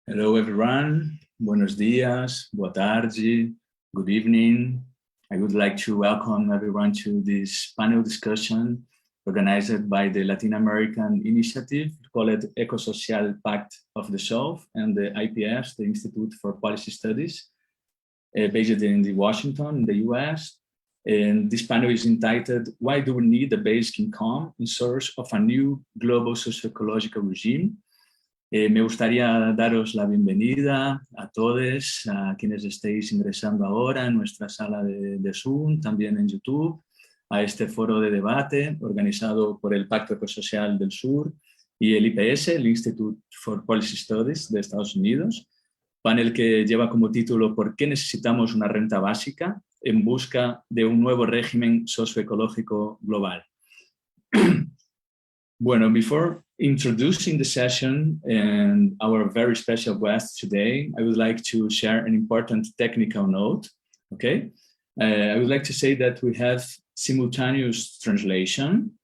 Hello everyone, buenos días, boa tarde, good evening. I would like to welcome everyone to this panel discussion organized by the Latin American Initiative called Ecosocial Pact of the South and the IPS, the Institute for Policy Studies, based in Washington, in the US. And this panel is entitled, Why do we need a basic income in source of a new global socio-ecological regime? Me gustaría daros la bienvenida a todos, a quienes estéis ingresando ahora en nuestra sala de Zoom, también en YouTube, a este foro de debate organizado por el Pacto Ecosocial del Sur y el IPS, el Institute for Policy Studies de Estados Unidos, panel que lleva como título ¿Por qué necesitamos una renta básica en busca de un nuevo régimen socioecológico global? Bueno, before introducing the session and our very special guest today, I would like to share an important technical note, okay? I would like to say that we have simultaneous translation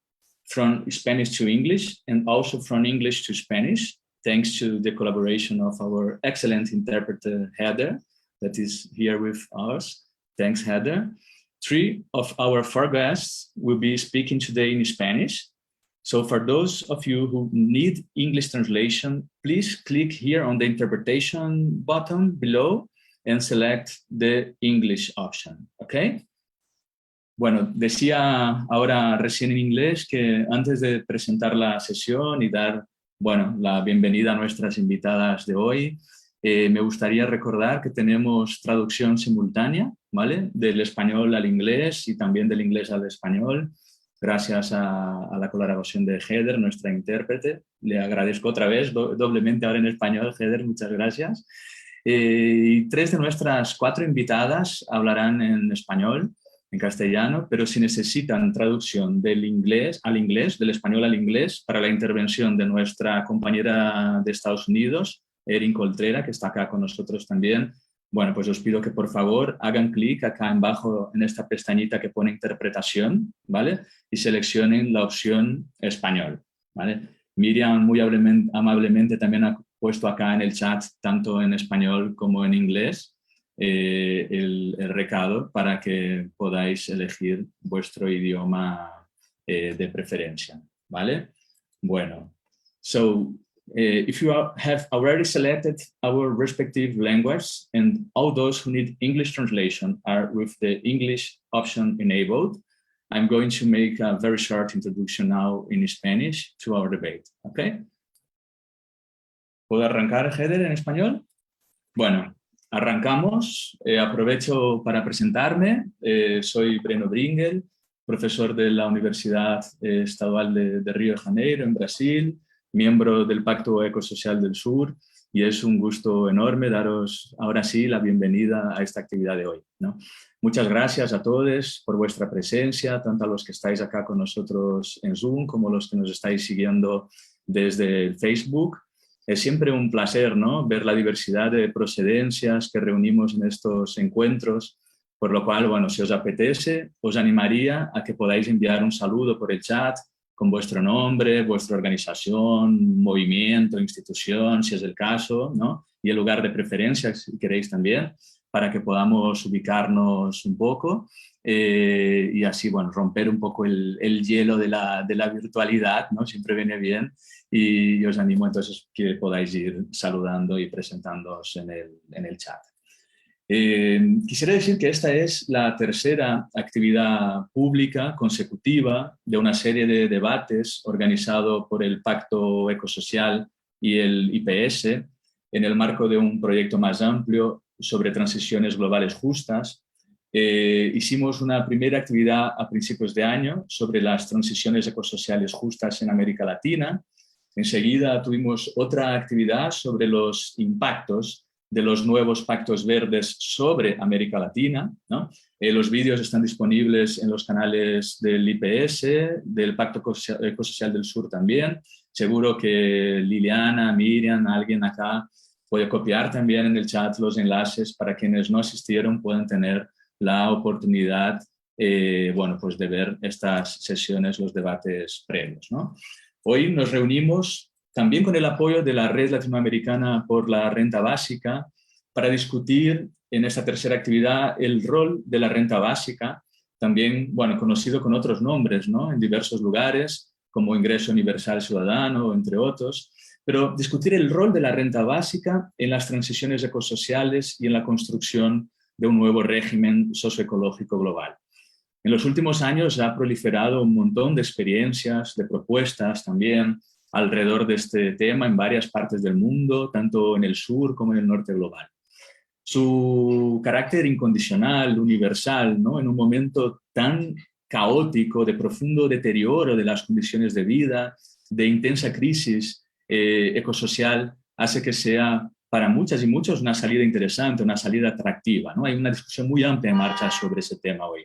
from Spanish to English and also from English to Spanish, thanks to the collaboration of our excellent interpreter, Heather, that is here with us. Thanks, Heather. 3 of our 4 guests will be speaking today in Spanish. So for those of you who need English translation, please click here on the interpretation button below and select the English option, okay? Bueno, decía ahora recién en inglés que antes de presentar la sesión y dar, bueno, la bienvenida a nuestras invitadas de hoy, me gustaría recordar que tenemos traducción simultánea, ¿vale? Del español al inglés y también del inglés al español. Gracias a la colaboración de Heather, nuestra intérprete. Le agradezco otra vez, doblemente ahora en español. Heather, muchas gracias. Y 3 de nuestras 4 invitadas hablarán en español, en castellano, pero si necesitan traducción del inglés al inglés, del español al inglés, para la intervención de nuestra compañera de Estados Unidos, Erin Coltrera, que está acá con nosotros también, bueno, pues os pido que por favor hagan clic acá abajo en esta pestañita que pone interpretación, ¿vale? Y seleccionen la opción español, ¿vale? Miriam muy amablemente también ha puesto acá en el chat, tanto en español como en inglés, el recado para que podáis elegir vuestro idioma de preferencia, ¿vale? Bueno, if you have already selected our respective language and all those who need English translation are with the English option enabled, I'm going to make a very short introduction now in Spanish to our debate, okay? ¿Puedo arrancar, Heather, en español? Bueno, arrancamos. Aprovecho para presentarme. Soy Breno Bringel, profesor de la Universidad Estadual de Río de Janeiro, en Brasil, miembro del Pacto Ecosocial del Sur, y es un gusto enorme daros ahora sí la bienvenida a esta actividad de hoy, ¿no? Muchas gracias a todos por vuestra presencia, tanto a los que estáis acá con nosotros en Zoom como los que nos estáis siguiendo desde Facebook. Es siempre un placer, ¿no?, ver la diversidad de procedencias que reunimos en estos encuentros, por lo cual, bueno, si os apetece, os animaría a que podáis enviar un saludo por el chat, con vuestro nombre, vuestra organización, movimiento, institución, si es el caso, ¿no? Y el lugar de preferencia, si queréis también, para que podamos ubicarnos un poco y así, bueno, romper un poco el hielo de la virtualidad, ¿no? Siempre viene bien y os animo entonces que podáis ir saludando y presentándoos en el chat. Quisiera decir que esta es la tercera actividad pública consecutiva de una serie de debates organizado por el Pacto Ecosocial y el IPS en el marco de un proyecto más amplio sobre transiciones globales justas. Hicimos una primera actividad a principios de año sobre las transiciones ecosociales justas en América Latina. Enseguida tuvimos otra actividad sobre los impactos de los nuevos pactos verdes sobre América Latina, ¿no? Los vídeos están disponibles en los canales del IPS, del Pacto Ecosocial del Sur también. Seguro que Liliana, Miriam, alguien acá puede copiar también en el chat los enlaces para quienes no asistieron puedan tener la oportunidad bueno, pues de ver estas sesiones, los debates previos, ¿no? Hoy nos reunimos también con el apoyo de la Red Latinoamericana por la Renta Básica, para discutir en esta tercera actividad el rol de la renta básica, también, bueno, conocido con otros nombres, ¿no?, en diversos lugares, como Ingreso Universal Ciudadano, entre otros, pero discutir el rol de la renta básica en las transiciones ecosociales y en la construcción de un nuevo régimen socioecológico global. En los últimos años ha proliferado un montón de experiencias, de propuestas también alrededor de este tema en varias partes del mundo, tanto en el sur como en el norte global. Su carácter incondicional, universal, ¿no?, en un momento tan caótico, de profundo deterioro de las condiciones de vida, de intensa crisis ecosocial, hace que sea para muchas y muchos una salida interesante, una salida atractiva, ¿no? Hay una discusión muy amplia en marcha sobre ese tema hoy.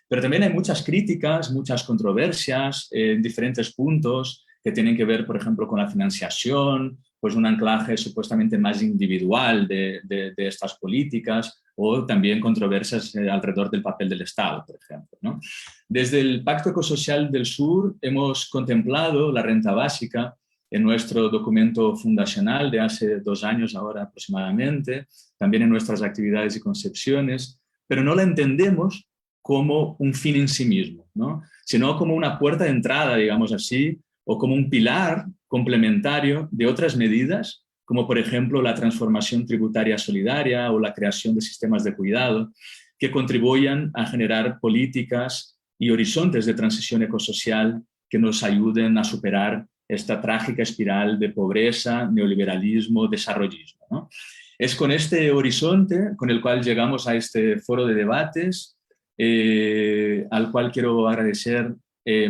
Pero también hay muchas críticas, muchas controversias en diferentes puntos que tienen que ver, por ejemplo, con la financiación, pues un anclaje supuestamente más individual de estas políticas, o también controversias alrededor del papel del Estado, por ejemplo, ¿no? Desde el Pacto Ecosocial del Sur hemos contemplado la renta básica en nuestro documento fundacional de hace 2 años ahora aproximadamente, también en nuestras actividades y concepciones, pero no la entendemos como un fin en sí mismo, ¿no?, sino como una puerta de entrada, digamos así, o como un pilar complementario de otras medidas, como por ejemplo la transformación tributaria solidaria o la creación de sistemas de cuidado, que contribuyan a generar políticas y horizontes de transición ecosocial que nos ayuden a superar esta trágica espiral de pobreza, neoliberalismo, desarrollismo, ¿no? Es con este horizonte con el cual llegamos a este foro de debates, al cual quiero agradecer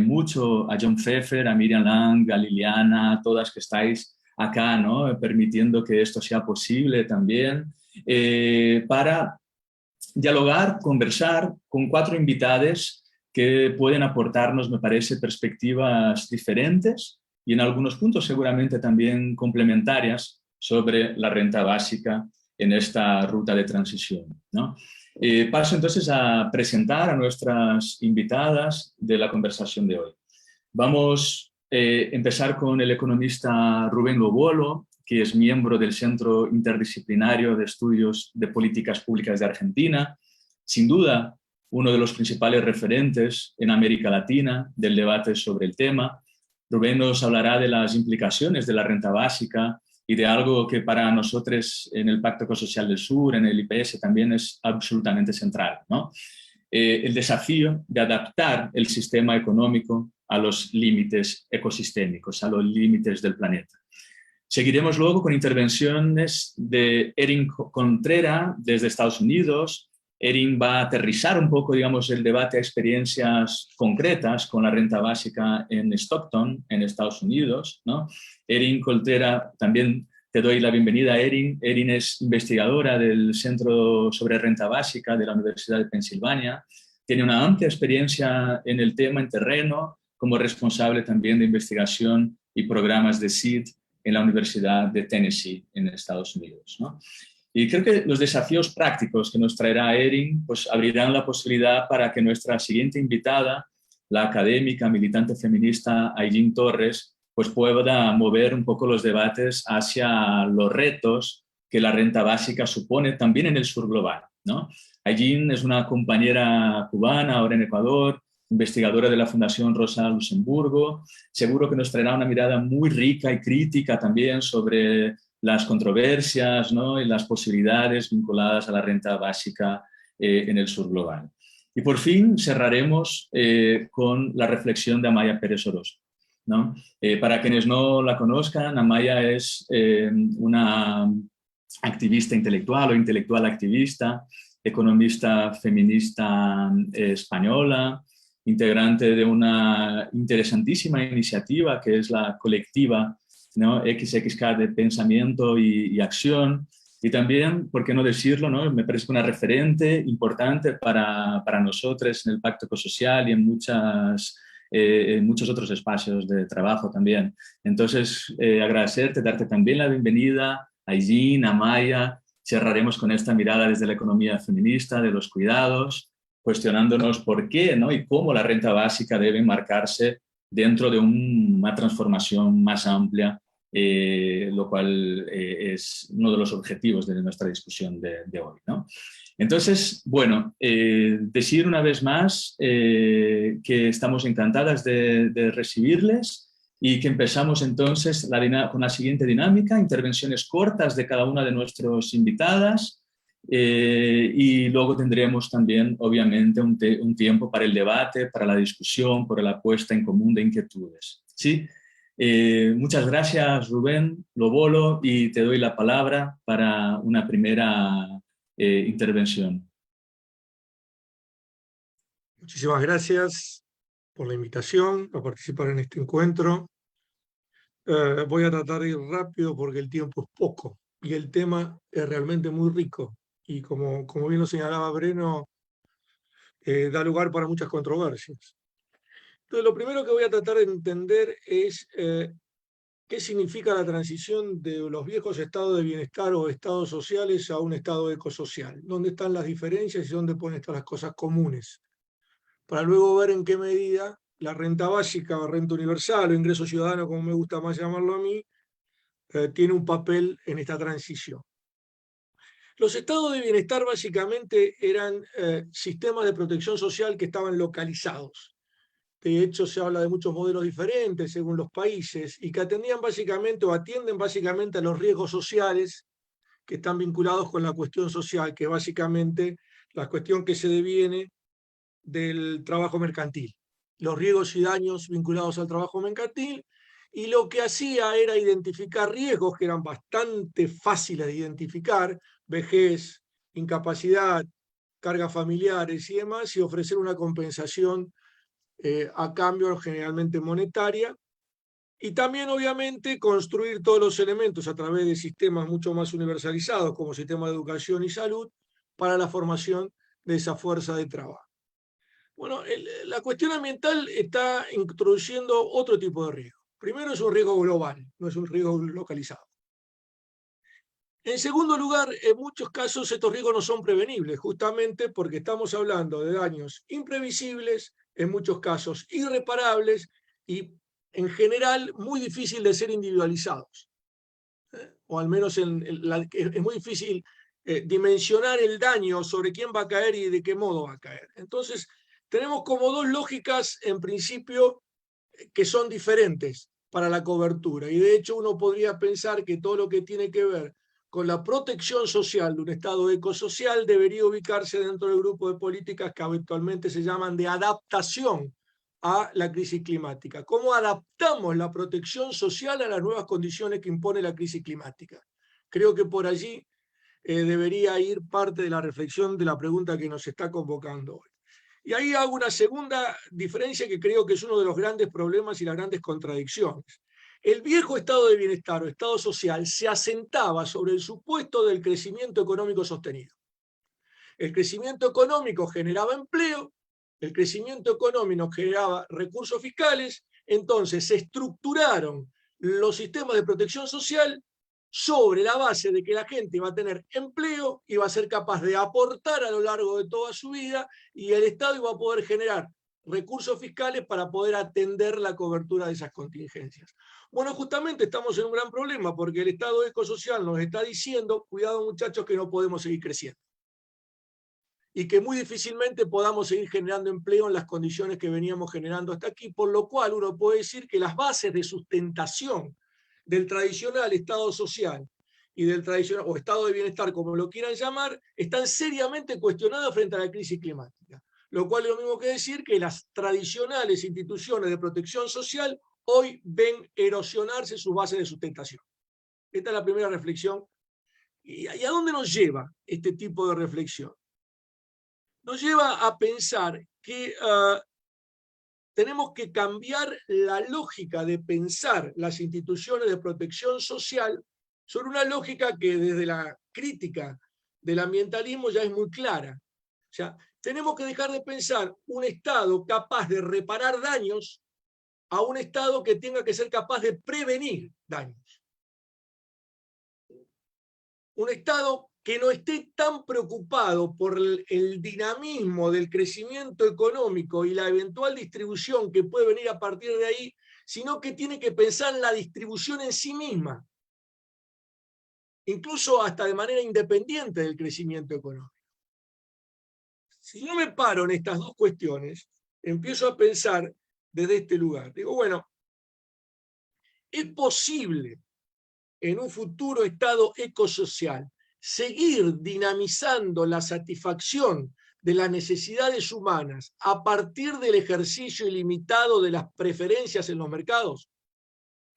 mucho a John Pfeffer, a Miriam Lang, a Liliana, a todas que estáis acá, ¿no?, permitiendo que esto sea posible también, para dialogar, conversar con 4 invitados que pueden aportarnos, me parece, perspectivas diferentes y en algunos puntos seguramente también complementarias sobre la renta básica en esta ruta de transición, ¿no? Paso entonces a presentar a nuestras invitadas de la conversación de hoy. Vamos a empezar con el economista Rubén Gobolo, que es miembro del Centro Interdisciplinario de Estudios de Políticas Públicas de Argentina, sin duda uno de los principales referentes en América Latina del debate sobre el tema. Rubén nos hablará de las implicaciones de la renta básica y de algo que para nosotros en el Pacto Ecosocial del Sur, en el IPS, también es absolutamente central, ¿no? El desafío de adaptar el sistema económico a los límites ecosistémicos, a los límites del planeta. Seguiremos luego con intervenciones de Erin Contreras desde Estados Unidos. Erin va a aterrizar un poco, digamos, el debate a experiencias concretas con la renta básica en Stockton, en Estados Unidos, ¿no? Erin Contreras, también te doy la bienvenida, Erin. Erin es investigadora del Centro sobre Renta Básica de la Universidad de Pensilvania. Tiene una amplia experiencia en el tema en terreno, como responsable también de investigación y programas de SEED en la Universidad de Tennessee, en Estados Unidos, ¿no? Y creo que los desafíos prácticos que nos traerá Erin pues abrirán la posibilidad para que nuestra siguiente invitada, la académica militante feminista Aylin Torres, pues pueda mover un poco los debates hacia los retos que la renta básica supone también en el sur global, ¿no? Aylin es una compañera cubana, ahora en Ecuador, investigadora de la Fundación Rosa Luxemburgo. Seguro que nos traerá una mirada muy rica y crítica también sobre las controversias, ¿no?, y las posibilidades vinculadas a la renta básica en el sur global. Y por fin cerraremos con la reflexión de Amaya Pérez Orozco, ¿no? Para quienes no la conozcan, Amaya es una activista intelectual o intelectual activista, economista feminista española, integrante de una interesantísima iniciativa que es la colectiva, ¿no?, XXK de pensamiento y acción, y también, por qué no decirlo, ¿no?, me parece una referente importante para nosotros en el Pacto Ecosocial y en muchos otros espacios de trabajo también. Entonces, agradecerte, darte también la bienvenida a Aylin, a Maya. Cerraremos con esta mirada desde la economía feminista, de los cuidados, cuestionándonos por qué, ¿no?, y cómo la renta básica debe marcarse dentro de una transformación más amplia lo cual es uno de los objetivos de nuestra discusión de hoy, ¿no? Entonces, bueno, decir una vez más que estamos encantadas de recibirles y que empezamos entonces con la siguiente dinámica, intervenciones cortas de cada una de nuestras invitadas, y luego tendremos también, obviamente, un tiempo para el debate, para la discusión, para la puesta en común de inquietudes. ¿Sí? Muchas gracias, Rubén Lobolo, y te doy la palabra para una primera intervención. Muchísimas gracias por la invitación a participar en este encuentro. Voy a tratar de ir rápido porque el tiempo es poco y el tema es realmente muy rico. Y como bien lo señalaba Breno, da lugar para muchas controversias. Entonces, lo primero que voy a tratar de entender es qué significa la transición de los viejos estados de bienestar o estados sociales a un estado ecosocial. ¿Dónde están las diferencias y dónde pueden estar las cosas comunes? Para luego ver en qué medida la renta básica o renta universal o ingreso ciudadano, como me gusta más llamarlo a mí, tiene un papel en esta transición. Los estados de bienestar básicamente eran sistemas de protección social que estaban localizados. De hecho, se habla de muchos modelos diferentes según los países y que atendían básicamente o atienden básicamente a los riesgos sociales que están vinculados con la cuestión social, que es básicamente la cuestión que se deviene del trabajo mercantil, los riesgos y daños vinculados al trabajo mercantil, y lo que hacía era identificar riesgos que eran bastante fáciles de identificar, vejez, incapacidad, cargas familiares y demás, y ofrecer una compensación a cambio generalmente monetaria, y también obviamente construir todos los elementos a través de sistemas mucho más universalizados como sistema de educación y salud para la formación de esa fuerza de trabajo. Bueno, la cuestión ambiental está introduciendo otro tipo de riesgo. Primero, es un riesgo global, no es un riesgo localizado. En segundo lugar, en muchos casos estos riesgos no son prevenibles, justamente porque estamos hablando de daños imprevisibles, en muchos casos irreparables y en general muy difícil de ser individualizados. O al menos es muy difícil dimensionar el daño sobre quién va a caer y de qué modo va a caer. Entonces, tenemos como dos lógicas, en principio, que son diferentes para la cobertura. Y de hecho uno podría pensar que todo lo que tiene que ver con la protección social de un estado ecosocial debería ubicarse dentro del grupo de políticas que habitualmente se llaman de adaptación a la crisis climática. ¿Cómo adaptamos la protección social a las nuevas condiciones que impone la crisis climática? Creo que por allí debería ir parte de la reflexión de la pregunta que nos está convocando hoy. Y ahí hago una segunda diferencia que creo que es uno de los grandes problemas y las grandes contradicciones. El viejo estado de bienestar o estado social se asentaba sobre el supuesto del crecimiento económico sostenido. El crecimiento económico generaba empleo, el crecimiento económico generaba recursos fiscales, entonces se estructuraron los sistemas de protección social sobre la base de que la gente iba a tener empleo, iba a ser capaz de aportar a lo largo de toda su vida y el Estado iba a poder generar recursos fiscales para poder atender la cobertura de esas contingencias. Bueno, justamente estamos en un gran problema porque el Estado ecosocial nos está diciendo, cuidado muchachos, que no podemos seguir creciendo y que muy difícilmente podamos seguir generando empleo en las condiciones que veníamos generando hasta aquí, por lo cual uno puede decir que las bases de sustentación del tradicional estado social y del tradicional o estado de bienestar, como lo quieran llamar, están seriamente cuestionadas frente a la crisis climática. Lo cual es lo mismo que decir que las tradicionales instituciones de protección social hoy ven erosionarse sus bases de sustentación. Esta es la primera reflexión. ¿Y a dónde nos lleva este tipo de reflexión? Nos lleva a pensar que tenemos que cambiar la lógica de pensar las instituciones de protección social sobre una lógica que desde la crítica del ambientalismo ya es muy clara. O sea, tenemos que dejar de pensar un Estado capaz de reparar daños a un Estado que tenga que ser capaz de prevenir daños. Un Estado que no esté tan preocupado por el dinamismo del crecimiento económico y la eventual distribución que puede venir a partir de ahí, sino que tiene que pensar en la distribución en sí misma, incluso hasta de manera independiente del crecimiento económico. Si yo me paro en estas dos cuestiones, empiezo a pensar desde este lugar. Digo, bueno, ¿es posible en un futuro estado ecosocial seguir dinamizando la satisfacción de las necesidades humanas a partir del ejercicio ilimitado de las preferencias en los mercados,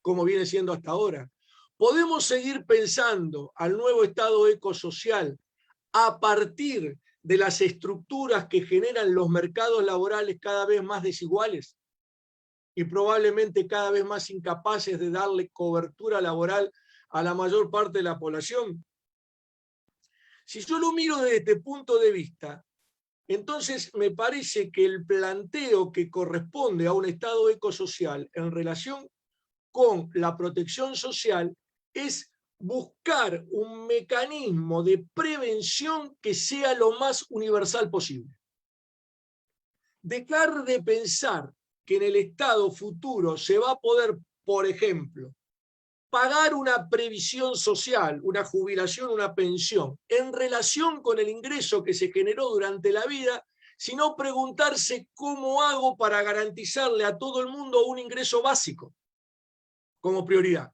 como viene siendo hasta ahora? ¿Podemos seguir pensando al nuevo estado ecosocial a partir de las estructuras que generan los mercados laborales cada vez más desiguales y probablemente cada vez más incapaces de darle cobertura laboral a la mayor parte de la población? Si yo lo miro desde este punto de vista, entonces me parece que el planteo que corresponde a un estado ecosocial en relación con la protección social es buscar un mecanismo de prevención que sea lo más universal posible. Dejar de pensar que en el estado futuro se va a poder, por ejemplo, pagar una previsión social, una jubilación, una pensión, en relación con el ingreso que se generó durante la vida, sino preguntarse cómo hago para garantizarle a todo el mundo un ingreso básico como prioridad.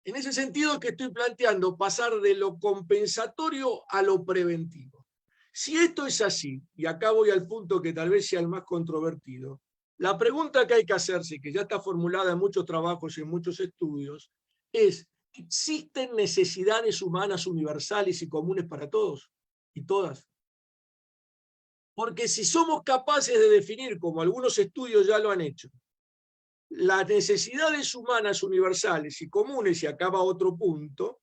En ese sentido es que estoy planteando pasar de lo compensatorio a lo preventivo. Si esto es así, y acá voy al punto que tal vez sea el más controvertido, la pregunta que hay que hacerse, que ya está formulada en muchos trabajos y en muchos estudios, es: ¿existen necesidades humanas universales y comunes para todos y todas? Porque si somos capaces de definir, como algunos estudios ya lo han hecho, las necesidades humanas universales y comunes, y acá va otro punto,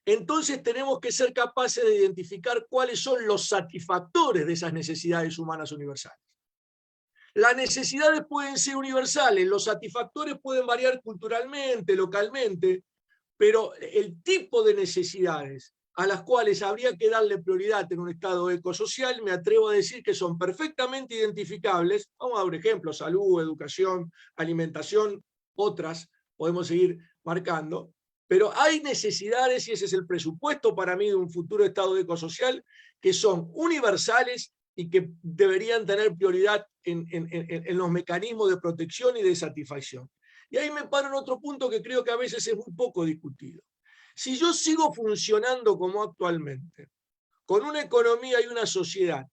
entonces tenemos que ser capaces de identificar cuáles son los satisfactores de esas necesidades humanas universales. Las necesidades pueden ser universales, los satisfactores pueden variar culturalmente, localmente, pero el tipo de necesidades a las cuales habría que darle prioridad en un estado ecosocial, me atrevo a decir que son perfectamente identificables. Vamos a dar un ejemplo: salud, educación, alimentación, otras podemos seguir marcando, pero hay necesidades, y ese es el presupuesto para mí de un futuro estado ecosocial, que son universales y que deberían tener prioridad en los mecanismos de protección y de satisfacción. Y ahí me paro en otro punto que creo que a veces es muy poco discutido. Si yo sigo funcionando como actualmente, con una economía y una sociedad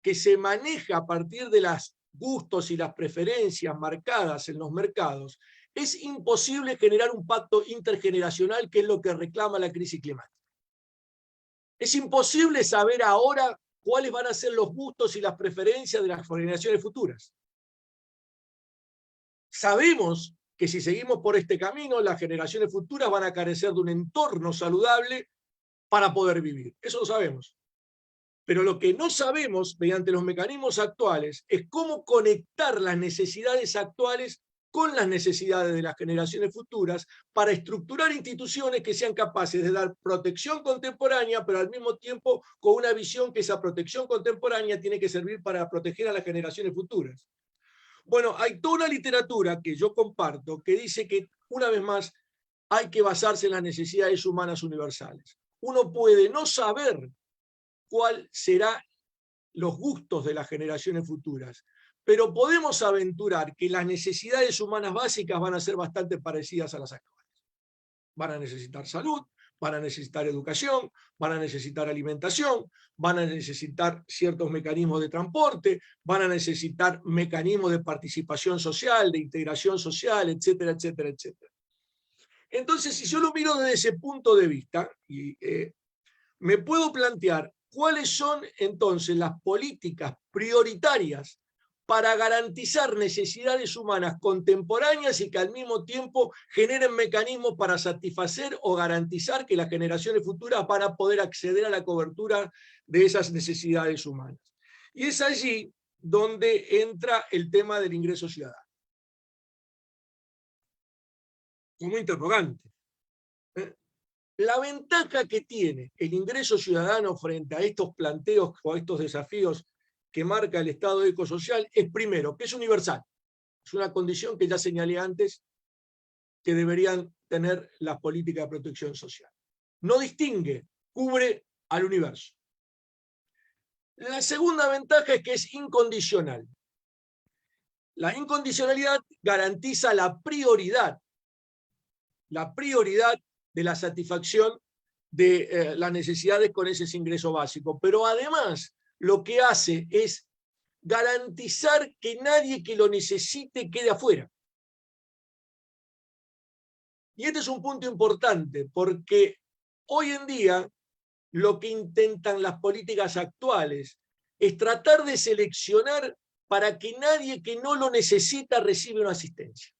que se maneja a partir de los gustos y las preferencias marcadas en los mercados, es imposible generar un pacto intergeneracional, que es lo que reclama la crisis climática. Es imposible saber ahora cuáles van a ser los gustos y las preferencias de las generaciones futuras. Sabemos que si seguimos por este camino, las generaciones futuras van a carecer de un entorno saludable para poder vivir. Eso lo sabemos. Pero lo que no sabemos, mediante los mecanismos actuales, es cómo conectar las necesidades actuales con las necesidades de las generaciones futuras para estructurar instituciones que sean capaces de dar protección contemporánea, pero al mismo tiempo con una visión que esa protección contemporánea tiene que servir para proteger a las generaciones futuras. Bueno, hay toda una literatura que yo comparto que dice que, una vez más, hay que basarse en las necesidades humanas universales. Uno puede no saber cuál serán los gustos de las generaciones futuras, pero podemos aventurar que las necesidades humanas básicas van a ser bastante parecidas a las actuales. Van a necesitar salud, van a necesitar educación, van a necesitar alimentación, van a necesitar ciertos mecanismos de transporte, van a necesitar mecanismos de participación social, de integración social, etcétera, etcétera, etcétera. Entonces, si yo lo miro desde ese punto de vista, me puedo plantear cuáles son entonces las políticas prioritarias para garantizar necesidades humanas contemporáneas y que al mismo tiempo generen mecanismos para satisfacer o garantizar que las generaciones futuras van a poder acceder a la cobertura de esas necesidades humanas. Y es allí donde entra el tema del ingreso ciudadano, como interrogante. La ventaja que tiene el ingreso ciudadano frente a estos planteos o a estos desafíos que marca el Estado ecosocial es, primero, que es universal. Es una condición que ya señalé antes que deberían tener las políticas de protección social. No distingue, cubre al universo. La segunda ventaja es que es incondicional. La incondicionalidad garantiza la prioridad de la satisfacción de las necesidades con ese ingreso básico. Pero además lo que hace es garantizar que nadie que lo necesite quede afuera. Y este es un punto importante porque hoy en día lo que intentan las políticas actuales es tratar de seleccionar para que nadie que no lo necesita reciba una asistencia.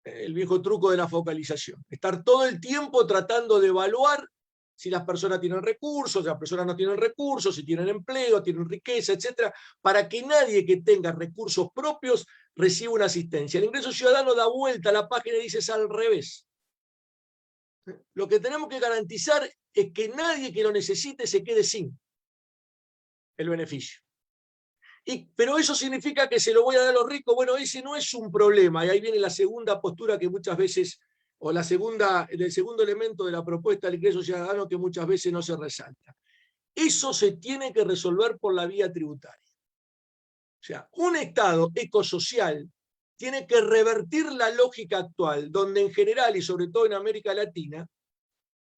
El viejo truco de la focalización. Estar todo el tiempo tratando de evaluar si las personas tienen recursos, si las personas no tienen recursos, si tienen empleo, tienen riqueza, etc., para que nadie que tenga recursos propios reciba una asistencia. El ingreso ciudadano da vuelta a la página y dice es al revés. Lo que tenemos que garantizar es que nadie que lo necesite se quede sin el beneficio. Pero eso significa que se lo voy a dar a los ricos. Bueno, ese no es un problema. Y ahí viene la segunda postura que muchas veces, o el segundo elemento de la propuesta del ingreso ciudadano que muchas veces no se resalta. Eso se tiene que resolver por la vía tributaria. O sea, un Estado ecosocial tiene que revertir la lógica actual, donde en general, y sobre todo en América Latina,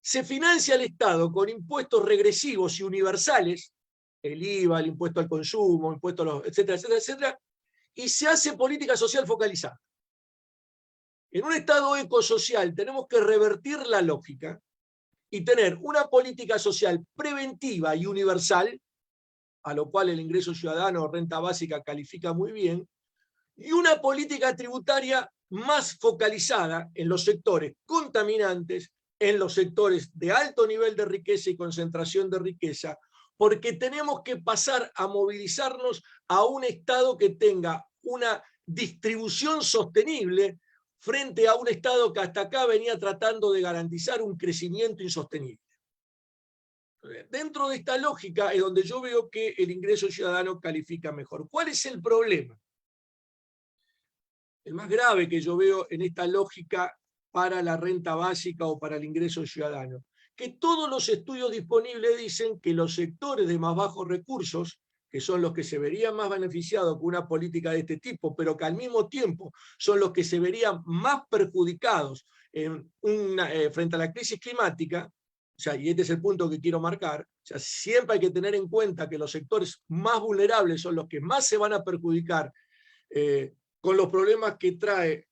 se financia el Estado con impuestos regresivos y universales, el IVA, el impuesto al consumo, impuestos a los, etcétera, etcétera, etcétera, y se hace política social focalizada. En un Estado ecosocial tenemos que revertir la lógica y tener una política social preventiva y universal, a lo cual el ingreso ciudadano o renta básica califica muy bien, y una política tributaria más focalizada en los sectores contaminantes, en los sectores de alto nivel de riqueza y concentración de riqueza, porque tenemos que pasar a movilizarnos a un Estado que tenga una distribución sostenible frente a un Estado que hasta acá venía tratando de garantizar un crecimiento insostenible. Dentro de esta lógica es donde yo veo que el ingreso ciudadano califica mejor. ¿Cuál es el problema? El más grave que yo veo en esta lógica para la renta básica o para el ingreso ciudadano, que todos los estudios disponibles dicen que los sectores de más bajos recursos, que son los que se verían más beneficiados con una política de este tipo, pero que al mismo tiempo son los que se verían más perjudicados frente a la crisis climática, o sea, y este es el punto que quiero marcar, o sea, siempre hay que tener en cuenta que los sectores más vulnerables son los que más se van a perjudicar con los problemas que trae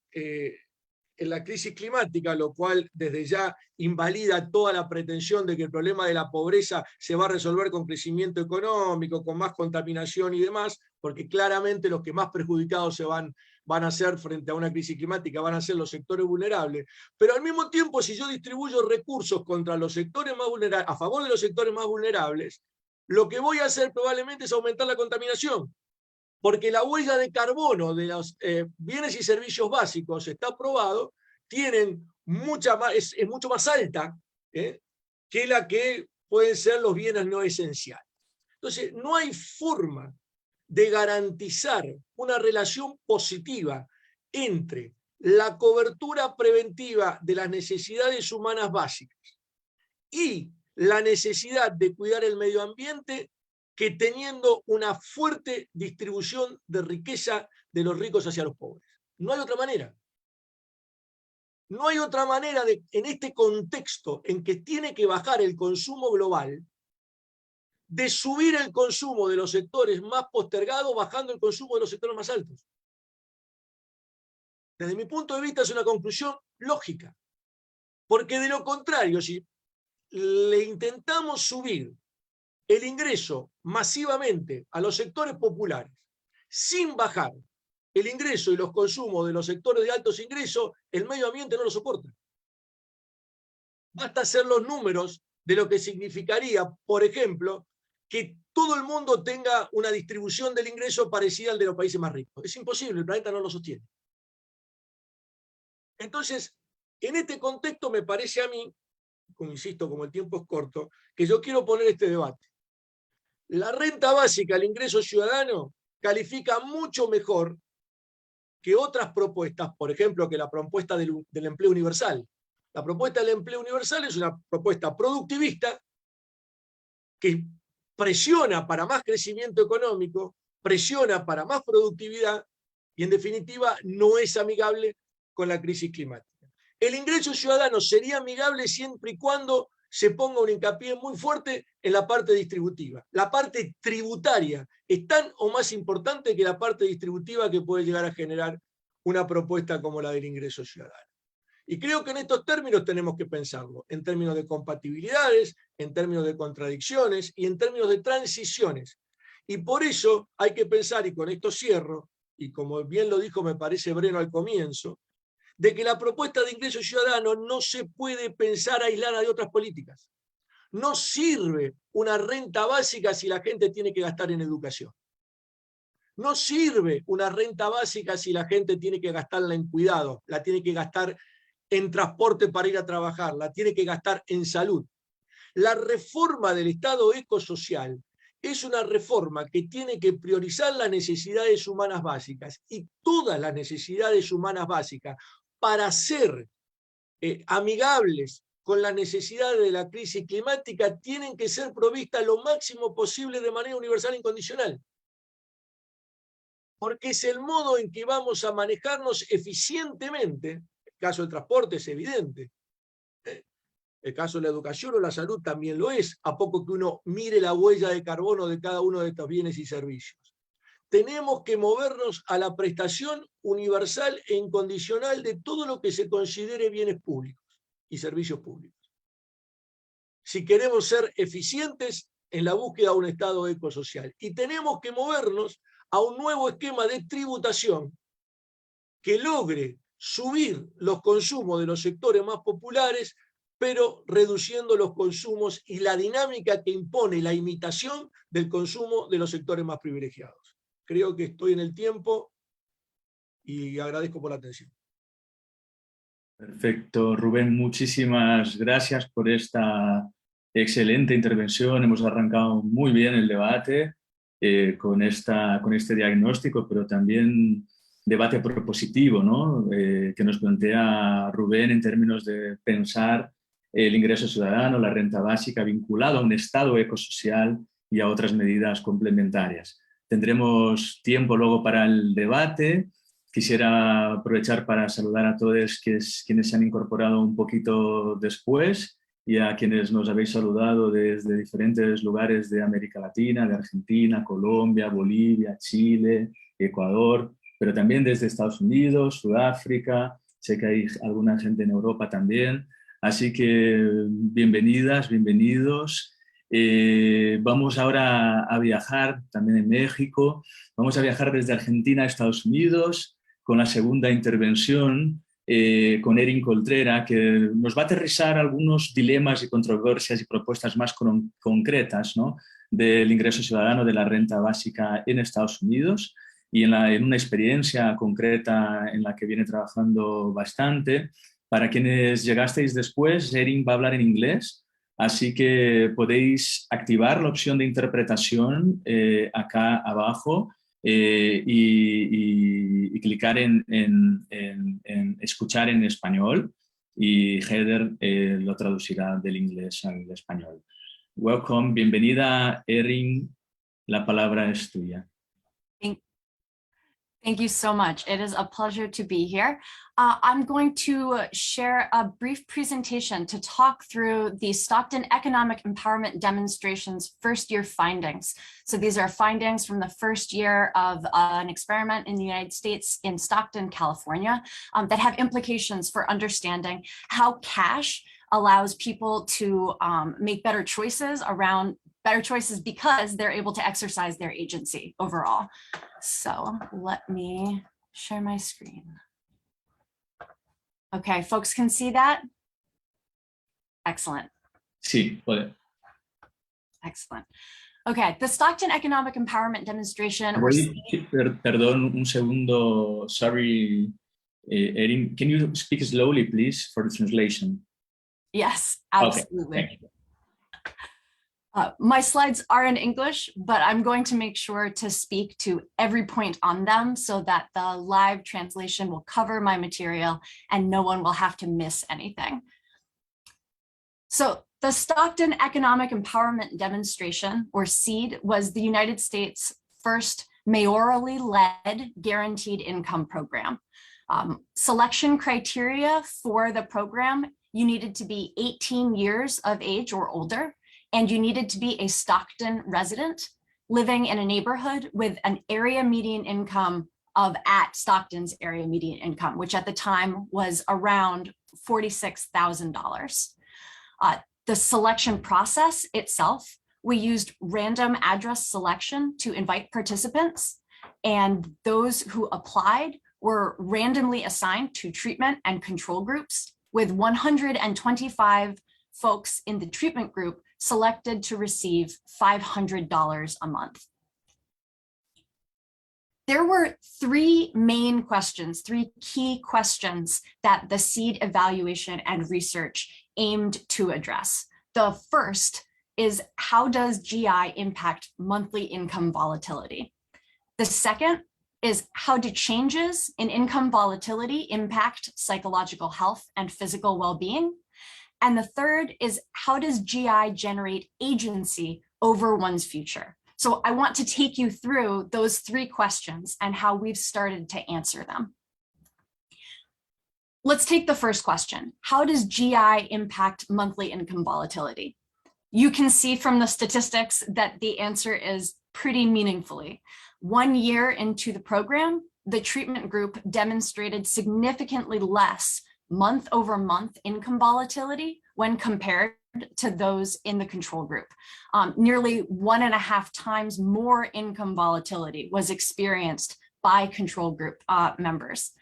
en la crisis climática, lo cual desde ya invalida toda la pretensión de que el problema de la pobreza se va a resolver con crecimiento económico, con más contaminación y demás, porque claramente los que más perjudicados van a ser frente a una crisis climática, van a ser los sectores vulnerables. Pero al mismo tiempo, si yo distribuyo recursos contra los sectores más vulnerables, a favor de los sectores más vulnerables, lo que voy a hacer probablemente es aumentar la contaminación. Porque la huella de carbono de los bienes y servicios básicos, está probado, tienen es mucho más alta que la que pueden ser los bienes no esenciales. Entonces, no hay forma de garantizar una relación positiva entre la cobertura preventiva de las necesidades humanas básicas y la necesidad de cuidar el medio ambiente, que teniendo una fuerte distribución de riqueza de los ricos hacia los pobres. No hay otra manera. No hay otra manera en este contexto en que tiene que bajar el consumo global, de subir el consumo de los sectores más postergados, bajando el consumo de los sectores más altos. Desde mi punto de vista es una conclusión lógica. Porque de lo contrario, si le intentamos subir el ingreso masivamente a los sectores populares, sin bajar el ingreso y los consumos de los sectores de altos ingresos, el medio ambiente no lo soporta. Basta hacer los números de lo que significaría, por ejemplo, que todo el mundo tenga una distribución del ingreso parecida al de los países más ricos. Es imposible, el planeta no lo sostiene. Entonces, en este contexto me parece a mí, como insisto, como el tiempo es corto, que yo quiero poner este debate. La renta básica, el ingreso ciudadano, califica mucho mejor que otras propuestas, por ejemplo, que la propuesta del empleo universal. La propuesta del empleo universal es una propuesta productivista que presiona para más crecimiento económico, presiona para más productividad y, en definitiva, no es amigable con la crisis climática. El ingreso ciudadano sería amigable siempre y cuando se ponga un hincapié muy fuerte en la parte distributiva. La parte tributaria es tan o más importante que la parte distributiva que puede llegar a generar una propuesta como la del ingreso ciudadano. Y creo que en estos términos tenemos que pensarlo, en términos de compatibilidades, en términos de contradicciones y en términos de transiciones. Y por eso hay que pensar, y con esto cierro, y como bien lo dijo me parece Breno al comienzo, de que la propuesta de ingreso ciudadano no se puede pensar aislada de otras políticas. No sirve una renta básica si la gente tiene que gastar en educación. No sirve una renta básica si la gente tiene que gastarla en cuidado, la tiene que gastar en transporte para ir a trabajar, la tiene que gastar en salud. La reforma del Estado ecosocial es una reforma que tiene que priorizar las necesidades humanas básicas, y todas las necesidades humanas básicas, para ser amigables con las necesidades de la crisis climática, tienen que ser provistas lo máximo posible de manera universal e incondicional. Porque es el modo en que vamos a manejarnos eficientemente. El caso del transporte es evidente. El caso de la educación o la salud también lo es, a poco que uno mire la huella de carbono de cada uno de estos bienes y servicios. Tenemos que movernos a la prestación universal e incondicional de todo lo que se considere bienes públicos y servicios públicos. Si queremos ser eficientes en la búsqueda de un Estado ecosocial. Y tenemos que movernos a un nuevo esquema de tributación que logre subir los consumos de los sectores más populares, pero reduciendo los consumos y la dinámica que impone la imitación del consumo de los sectores más privilegiados. Creo que estoy en el tiempo y agradezco por la atención. Perfecto, Rubén, muchísimas gracias por esta excelente intervención. Hemos arrancado muy bien el debate con este diagnóstico, pero también debate propositivo, ¿no? Que nos plantea Rubén en términos de pensar el ingreso ciudadano, la renta básica, vinculado a un Estado ecosocial y a otras medidas complementarias. Tendremos tiempo luego para el debate. Quisiera aprovechar para saludar a todos quienes se han incorporado un poquito después y a quienes nos habéis saludado desde diferentes lugares de América Latina, de Argentina, Colombia, Bolivia, Chile, Ecuador, pero también desde Estados Unidos, Sudáfrica, sé que hay alguna gente en Europa también. Así que bienvenidas, bienvenidos. Vamos ahora a viajar también en México. Vamos a viajar desde Argentina a Estados Unidos con la segunda intervención con Erin Coltrera, que nos va a aterrizar algunos dilemas y controversias y propuestas más concretas, ¿no?, del ingreso ciudadano, de la renta básica en Estados Unidos, y en una experiencia concreta en la que viene trabajando bastante. Para quienes llegasteis después, Erin va a hablar en inglés, así que podéis activar la opción de interpretación acá abajo y clicar en escuchar en español, y Heather lo traducirá del inglés al español. Welcome, bienvenida Erin, la palabra es tuya. Thank you so much. It is a pleasure to be here. I'm going to share a brief presentation to talk through the Stockton Economic Empowerment Demonstration's first year findings. So these are findings from the first year of an experiment in the United States in Stockton, California, that have implications for understanding how cash allows people to make better choices because they're able to exercise their agency overall. So let me share my screen. Okay, folks can see that? Excellent. Sí, puede. Excellent. Okay, the Stockton Economic Empowerment Demonstration. Perdón, un segundo. Sorry, Erin. Can you speak slowly, please, for the translation? Yes, absolutely. Okay, thank you. My slides are in English, but I'm going to make sure to speak to every point on them so that the live translation will cover my material and no one will have to miss anything. So the Stockton Economic Empowerment Demonstration, or SEED, was the United States' first mayorally led guaranteed income program. Selection criteria for the program, you needed to be 18 years of age or older, and you needed to be a Stockton resident living in a neighborhood with an area median income of at Stockton's area median income, which at the time was around $46,000. The selection process itself, we used random address selection to invite participants, and those who applied were randomly assigned to treatment and control groups, with 125 folks in the treatment group selected to receive $500 a month. There were three main questions, three key questions that the SEED evaluation and research aimed to address. The first is, how does GI impact monthly income volatility? The second is, how do changes in income volatility impact psychological health and physical well-being? And the third is, how does GI generate agency over one's future? So I want to take you through those three questions and how we've started to answer them. Let's take the first question. How does GI impact monthly income volatility? You can see from the statistics that the answer is pretty meaningfully. 1 year into the program, the treatment group demonstrated significantly less month-over-month income volatility when compared to those in the control group. Nearly 1.5 times more income volatility was experienced by control group members.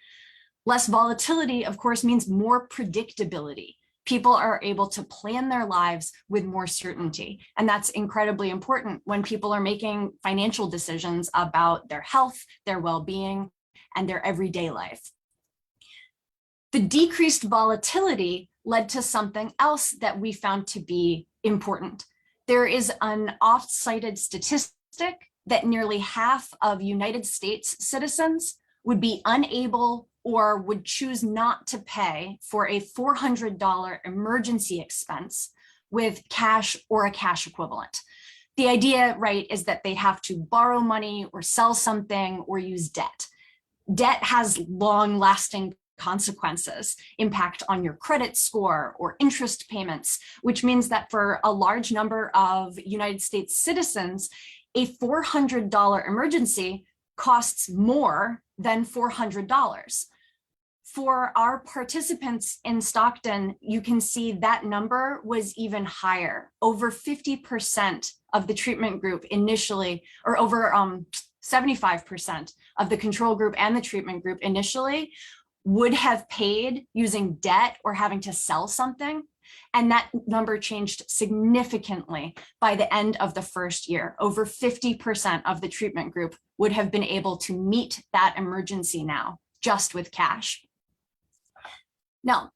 Less volatility, of course, means more predictability. People are able to plan their lives with more certainty. And that's incredibly important when people are making financial decisions about their health, their well-being, and their everyday life. The decreased volatility led to something else that we found to be important. There is an oft-cited statistic that nearly half of United States citizens would be unable or would choose not to pay for a $400 emergency expense with cash or a cash equivalent. The idea, right, is that they have to borrow money or sell something or use debt. Debt has long-lasting consequences, impact on your credit score or interest payments, which means that for a large number of United States citizens, a $400 emergency costs more than $400. For our participants in Stockton, you can see that number was even higher. Over 50% of the treatment group initially, or over 75% of the control group and the treatment group initially would have paid using debt or having to sell something. And that number changed significantly by the end of the first year. Over 50% of the treatment group would have been able to meet that emergency now, just with cash. Now,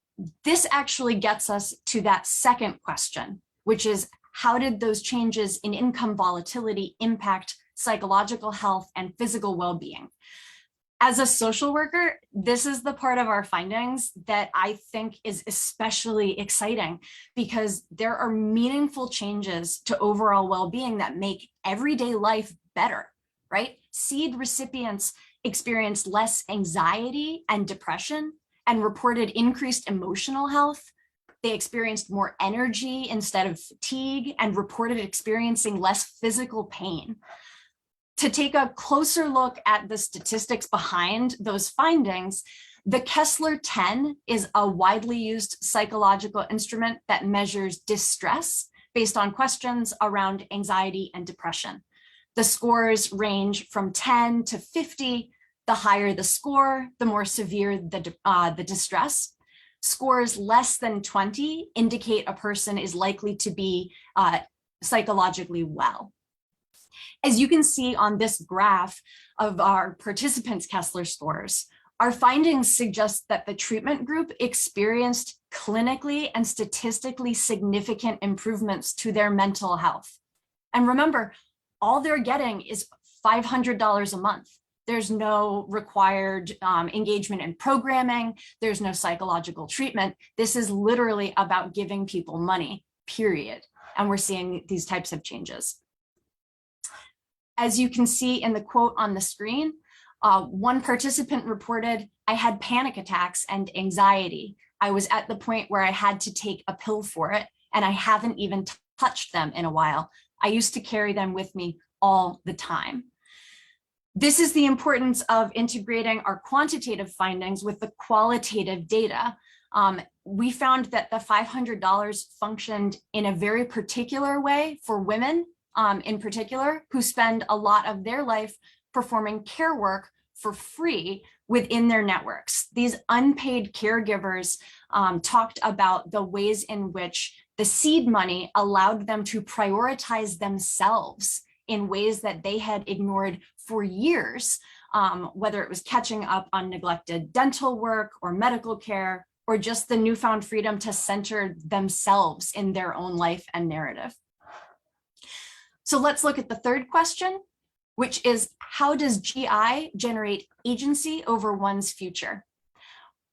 this actually gets us to that second question, which is, how did those changes in income volatility impact psychological health and physical well-being? As a social worker, this is the part of our findings that I think is especially exciting, because there are meaningful changes to overall well-being that make everyday life better, right? SEED recipients experienced less anxiety and depression and reported increased emotional health. They experienced more energy instead of fatigue and reported experiencing less physical pain. To take a closer look at the statistics behind those findings, the Kessler-10 is a widely used psychological instrument that measures distress based on questions around anxiety and depression. The scores range from 10 to 50. The higher the score, the more severe the distress. Scores less than 20 indicate a person is likely to be psychologically well. As you can see on this graph of our participants' Kessler scores, our findings suggest that the treatment group experienced clinically and statistically significant improvements to their mental health. And remember, all they're getting is $500 a month. There's no required engagement in programming. There's no psychological treatment. This is literally about giving people money, period. And we're seeing these types of changes. As you can see in the quote on the screen, one participant reported, "I had panic attacks and anxiety. I was at the point where I had to take a pill for it, and I haven't even touched them in a while. I used to carry them with me all the time." This is the importance of integrating our quantitative findings with the qualitative data. We found that the $500 functioned in a very particular way for women, in particular, who spend a lot of their life performing care work for free within their networks. These unpaid caregivers talked about the ways in which the seed money allowed them to prioritize themselves in ways that they had ignored for years, whether it was catching up on neglected dental work or medical care, or just the newfound freedom to center themselves in their own life and narrative. So let's look at the third question, which is, how does GI generate agency over one's future?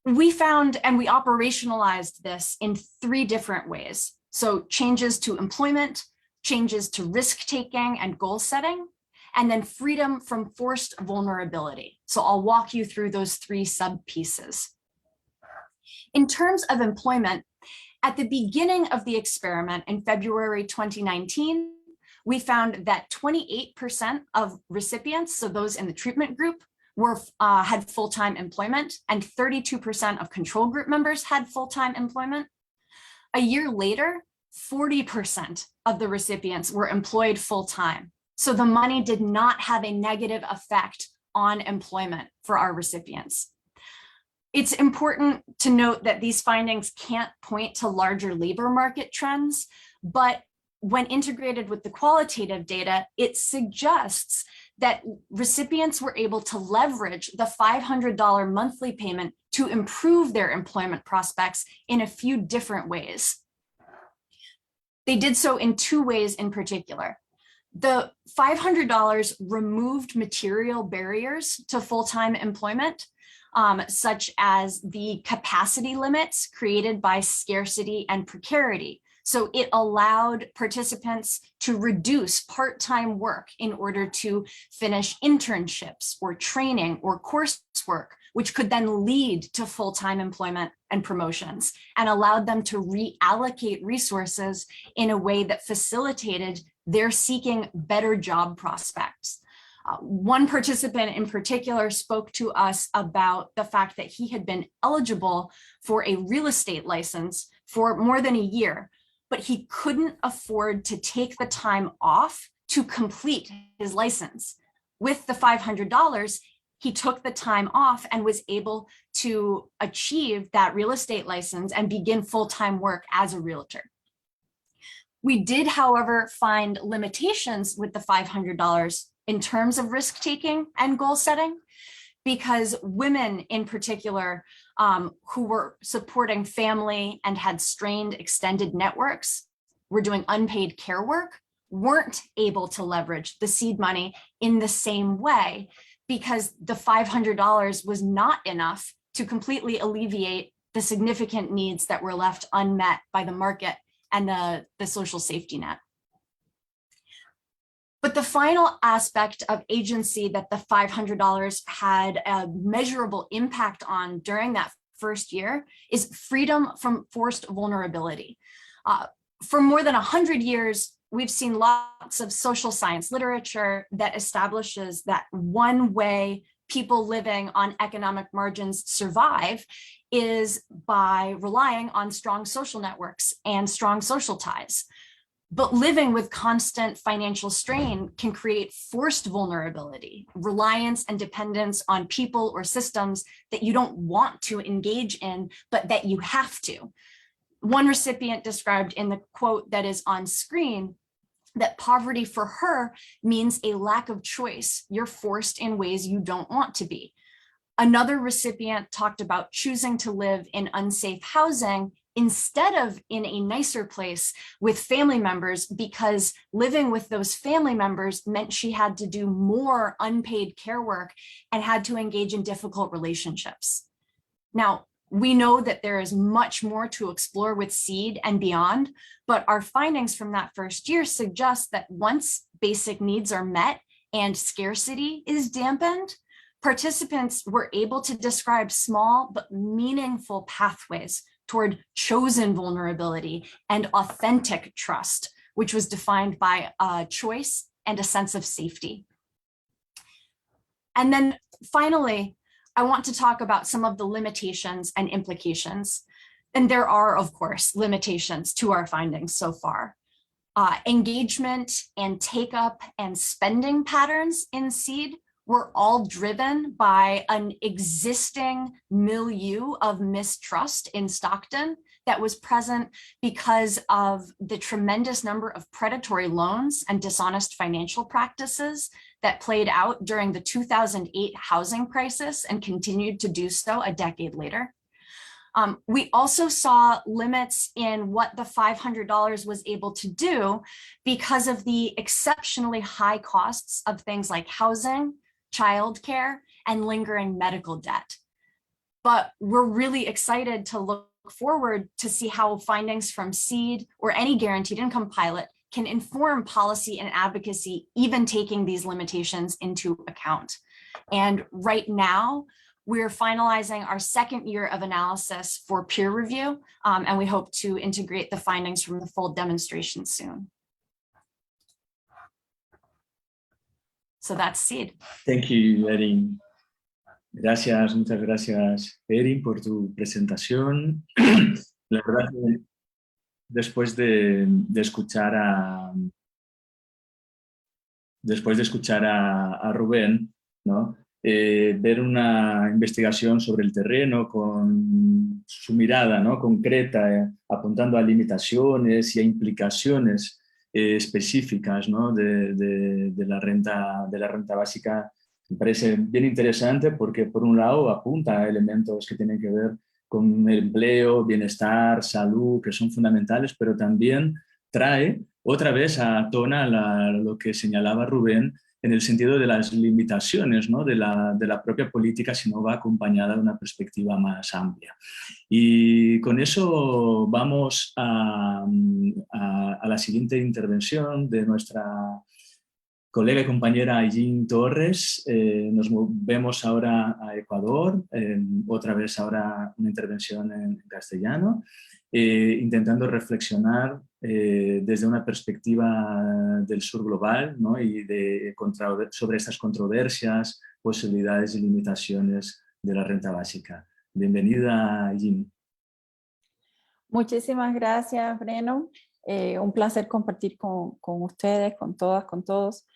We found and we operationalized this in 3 different ways. So changes to employment, changes to risk-taking and goal setting, and then freedom from forced vulnerability. So I'll walk you through those 3 sub-pieces. In terms of employment, at the beginning of the experiment in February 2019, we found that 28% of recipients, so those in the treatment group, had full-time employment, and 32% of control group members had full-time employment. A year later, 40% of the recipients were employed full-time. So the money did not have a negative effect on employment for our recipients. It's important to note that these findings can't point to larger labor market trends, but when integrated with the qualitative data, it suggests that recipients were able to leverage the $500 monthly payment to improve their employment prospects in a few different ways. They did so in 2 ways in particular. The $500 removed material barriers to full-time employment, such as the capacity limits created by scarcity and precarity. So it allowed participants to reduce part-time work in order to finish internships or training or coursework, which could then lead to full-time employment and promotions, and allowed them to reallocate resources in a way that facilitated their seeking better job prospects. One participant in particular spoke to us about the fact that he had been eligible for a real estate license for more than a year, but he couldn't afford to take the time off to complete his license. With the $500, he took the time off and was able to achieve that real estate license and begin full-time work as a realtor. We did, however, find limitations with the $500 in terms of risk-taking and goal setting, because women in particular who were supporting family and had strained extended networks, were doing unpaid care work, weren't able to leverage the seed money in the same way, because the $500 was not enough to completely alleviate the significant needs that were left unmet by the market and the social safety net. But the final aspect of agency that the $500 had a measurable impact on during that first year is freedom from forced vulnerability. For more than 100 years, we've seen lots of social science literature that establishes that one way people living on economic margins survive is by relying on strong social networks and strong social ties. But living with constant financial strain can create forced vulnerability, reliance and dependence on people or systems that you don't want to engage in, but that you have to. One recipient described in the quote that is on screen that poverty for her means a lack of choice. You're forced in ways you don't want to be. Another recipient talked about choosing to live in unsafe housing instead of in a nicer place with family members, because living with those family members meant she had to do more unpaid care work and had to engage in difficult relationships. Now, we know that there is much more to explore with SEED and beyond, but our findings from that first year suggest that once basic needs are met and scarcity is dampened, participants were able to describe small but meaningful pathways toward chosen vulnerability and authentic trust, which was defined by a choice and a sense of safety. And then finally, I want to talk about some of the limitations and implications. And there are, of course, limitations to our findings so far. Engagement and take-up and spending patterns in SEED were all driven by an existing milieu of mistrust in Stockton that was present because of the tremendous number of predatory loans and dishonest financial practices that played out during the 2008 housing crisis and continued to do so a decade later. We also saw limits in what the $500 was able to do because of the exceptionally high costs of things like housing, childcare, and lingering medical debt. But we're really excited to look forward to see how findings from SEED or any guaranteed income pilot can inform policy and advocacy, even taking these limitations into account. And right now, we're finalizing our second year of analysis for peer review, and we hope to integrate the findings from the full demonstration soon. So that's SEED. Thank you, Erin. Gracias, muchas gracias, Erin, por tu presentación. La verdad que después de escuchar a Rubén, ¿no? Ver una investigación sobre el terreno con su mirada, ¿no? Concreta, apuntando a limitaciones y a implicaciones específicas, ¿no? de la renta básica, me parece bien interesante porque por un lado apunta a elementos que tienen que ver con el empleo, bienestar, salud, que son fundamentales, pero también trae otra vez a tona lo que señalaba Rubén en el sentido de las limitaciones, ¿no? de la propia política si no va acompañada de una perspectiva más amplia. Y con eso vamos a la siguiente intervención de nuestra colega y compañera Ailín Torres. Nos movemos ahora a Ecuador, otra vez ahora una intervención en castellano, intentando reflexionar desde una perspectiva del sur global, ¿no? Y sobre estas controversias, posibilidades y limitaciones de la renta básica. Bienvenida, Ailín. Muchísimas gracias, Breno. Un placer compartir con ustedes, con todas, con todos.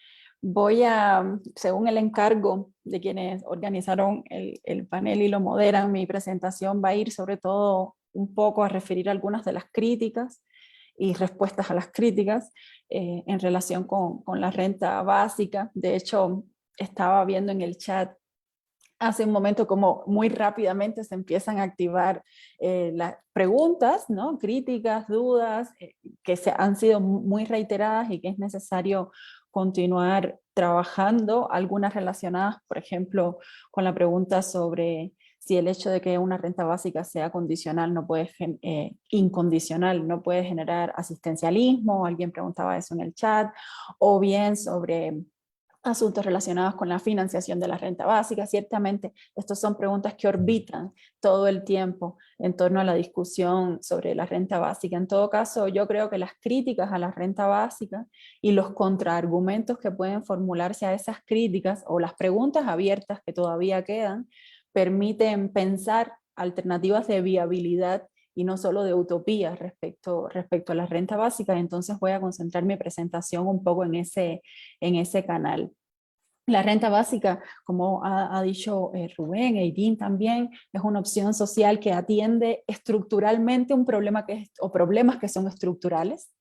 Voy a, según el encargo de quienes organizaron el panel y lo moderan, mi presentación va a ir sobre todo un poco a referir algunas de las críticas y respuestas a las críticas en relación con la renta básica. De hecho, estaba viendo en el chat hace un momento como muy rápidamente se empiezan a activar las preguntas, ¿no? Críticas, dudas, que han sido muy reiteradas y que es necesario continuar trabajando, algunas relacionadas, por ejemplo, con la pregunta sobre si el hecho de que una renta básica sea condicional no puede, incondicional, no puede generar asistencialismo, alguien preguntaba eso en el chat, o bien sobre asuntos relacionados con la financiación de la renta básica. Ciertamente, estas son preguntas que orbitan todo el tiempo en torno a la discusión sobre la renta básica. En todo caso, yo creo que las críticas a la renta básica y los contraargumentos que pueden formularse a esas críticas o las preguntas abiertas que todavía quedan, permiten pensar alternativas de viabilidad y no solo de utopía respecto a la renta básica. Entonces voy a concentrar mi presentación un poco en ese canal. La renta básica, como ha dicho Rubén, Ailín también, es una opción social que atiende estructuralmente un problema o problemas que son estructurales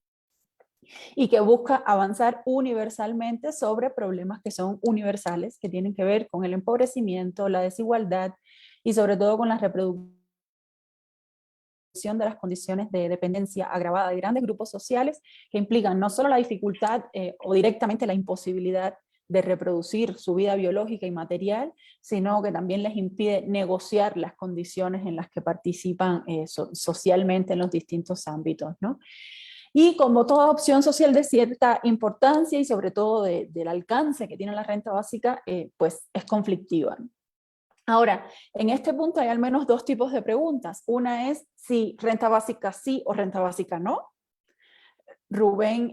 y que busca avanzar universalmente sobre problemas que son universales, que tienen que ver con el empobrecimiento, la desigualdad y sobre todo con la reproducción reducción de las condiciones de dependencia agravada de grandes grupos sociales que implican no solo la dificultad o directamente la imposibilidad de reproducir su vida biológica y material, sino que también les impide negociar las condiciones en las que participan socialmente en los distintos ámbitos, ¿no? Y como toda opción social de cierta importancia y sobre todo del alcance que tiene la renta básica, pues es conflictiva. Ahora, en este punto hay al menos dos tipos de preguntas. Una es si renta básica sí o renta básica no. Rubén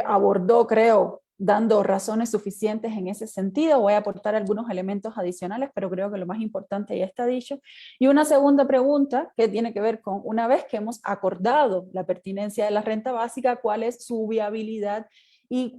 abordó, creo, dando razones suficientes en ese sentido. Voy a aportar algunos elementos adicionales, pero creo que lo más importante ya está dicho. Y una segunda pregunta que tiene que ver con, una vez que hemos acordado la pertinencia de la renta básica, ¿cuál es su viabilidad y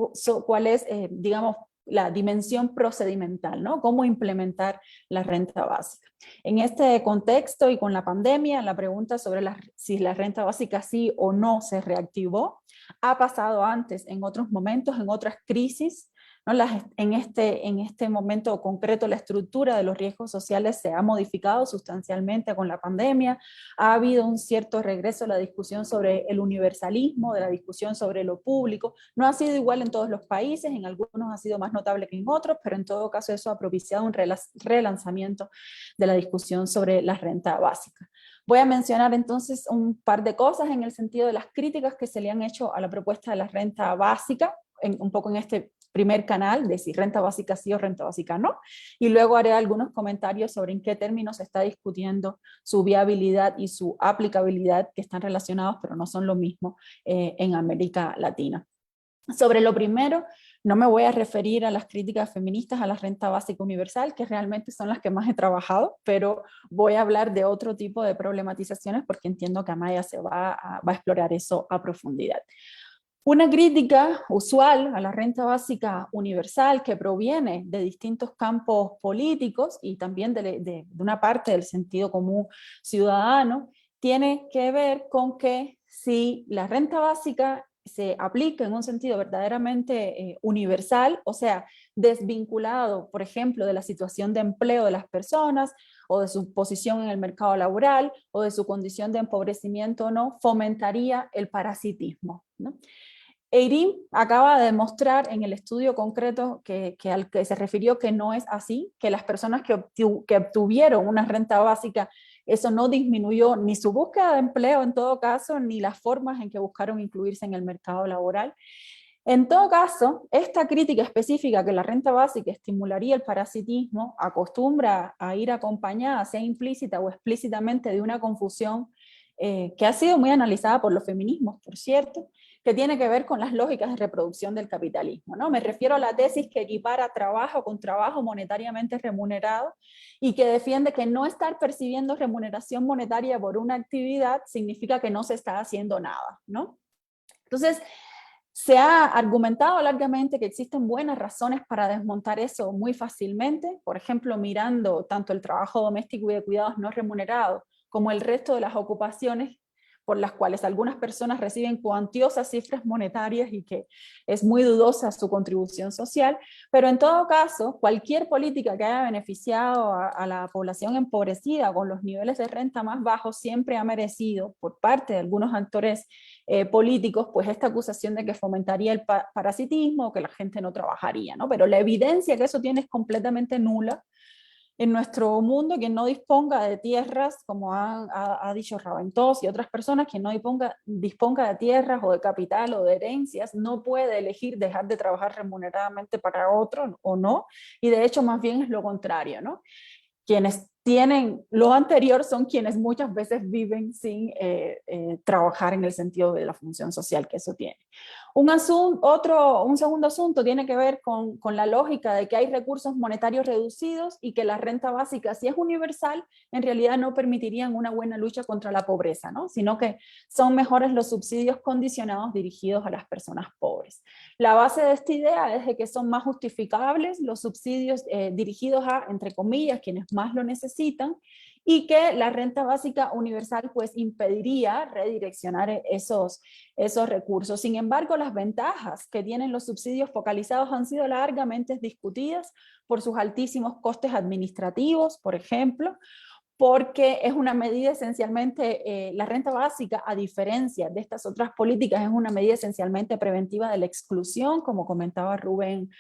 cuál es, digamos, la dimensión procedimental, ¿no? Cómo implementar la renta básica. En este contexto y con la pandemia, la pregunta sobre si la renta básica sí o no se reactivó, ha pasado antes en otros momentos, en otras crisis, ¿no? En este momento concreto la estructura de los riesgos sociales se ha modificado sustancialmente con la pandemia, ha habido un cierto regreso a la discusión sobre el universalismo, de la discusión sobre lo público, no ha sido igual en todos los países, en algunos ha sido más notable que en otros, pero en todo caso eso ha propiciado un relanzamiento de la discusión sobre la renta básica. Voy a mencionar entonces un par de cosas en el sentido de las críticas que se le han hecho a la propuesta de la renta básica, un poco en este primer canal de si renta básica sí o renta básica no, y luego haré algunos comentarios sobre en qué términos se está discutiendo su viabilidad y su aplicabilidad, que están relacionados pero no son lo mismo en América Latina. Sobre lo primero, no me voy a referir a las críticas feministas a la renta básica universal, que realmente son las que más he trabajado, pero voy a hablar de otro tipo de problematizaciones porque entiendo que Amaya va a explorar eso a profundidad. Una crítica usual a la renta básica universal que proviene de distintos campos políticos y también de una parte del sentido común ciudadano, tiene que ver con que si la renta básica se aplica en un sentido verdaderamente universal, o sea, desvinculado, por ejemplo, de la situación de empleo de las personas, o de su posición en el mercado laboral, o de su condición de empobrecimiento o no, fomentaría el parasitismo, ¿no? Eirín acaba de demostrar en el estudio concreto al que se refirió que no es así, que las personas que obtuvieron una renta básica, eso no disminuyó ni su búsqueda de empleo en todo caso, ni las formas en que buscaron incluirse en el mercado laboral. En todo caso, esta crítica específica que la renta básica estimularía el parasitismo acostumbra a ir acompañada, sea implícita o explícitamente, de una confusión que ha sido muy analizada por los feminismos, por cierto, que tiene que ver con las lógicas de reproducción del capitalismo, ¿no? Me refiero a la tesis que equipara trabajo con trabajo monetariamente remunerado y que defiende que no estar percibiendo remuneración monetaria por una actividad significa que no se está haciendo nada, ¿no? Entonces, se ha argumentado largamente que existen buenas razones para desmontar eso muy fácilmente, por ejemplo, mirando tanto el trabajo doméstico y de cuidados no remunerados como el resto de las ocupaciones por las cuales algunas personas reciben cuantiosas cifras monetarias y que es muy dudosa su contribución social, pero en todo caso, cualquier política que haya beneficiado a la población empobrecida con los niveles de renta más bajos siempre ha merecido, por parte de algunos actores políticos, pues esta acusación de que fomentaría el parasitismo o que la gente no trabajaría, ¿no? Pero la evidencia que eso tiene es completamente nula. En nuestro mundo, quien no disponga de tierras, como ha dicho Raventós y otras personas, quien no disponga de tierras o de capital o de herencias, no puede elegir dejar de trabajar remuneradamente para otro o no, y de hecho más bien es lo contrario, ¿no? Quienes tienen lo anterior son quienes muchas veces viven sin trabajar en el sentido de la función social que eso tiene. Un segundo asunto tiene que ver con la lógica de que hay recursos monetarios reducidos y que la renta básica, si es universal, en realidad no permitirían una buena lucha contra la pobreza, ¿no? Sino que son mejores los subsidios condicionados dirigidos a las personas pobres. La base de esta idea es de que son más justificables los subsidios dirigidos a, entre comillas, quienes más lo necesitan, y que la renta básica universal pues impediría redireccionar esos recursos. Sin embargo, las ventajas que tienen los subsidios focalizados han sido largamente discutidas por sus altísimos costes administrativos, por ejemplo, porque es una medida esencialmente, la renta básica, a diferencia de estas otras políticas, es una medida esencialmente preventiva de la exclusión, como comentaba Rubén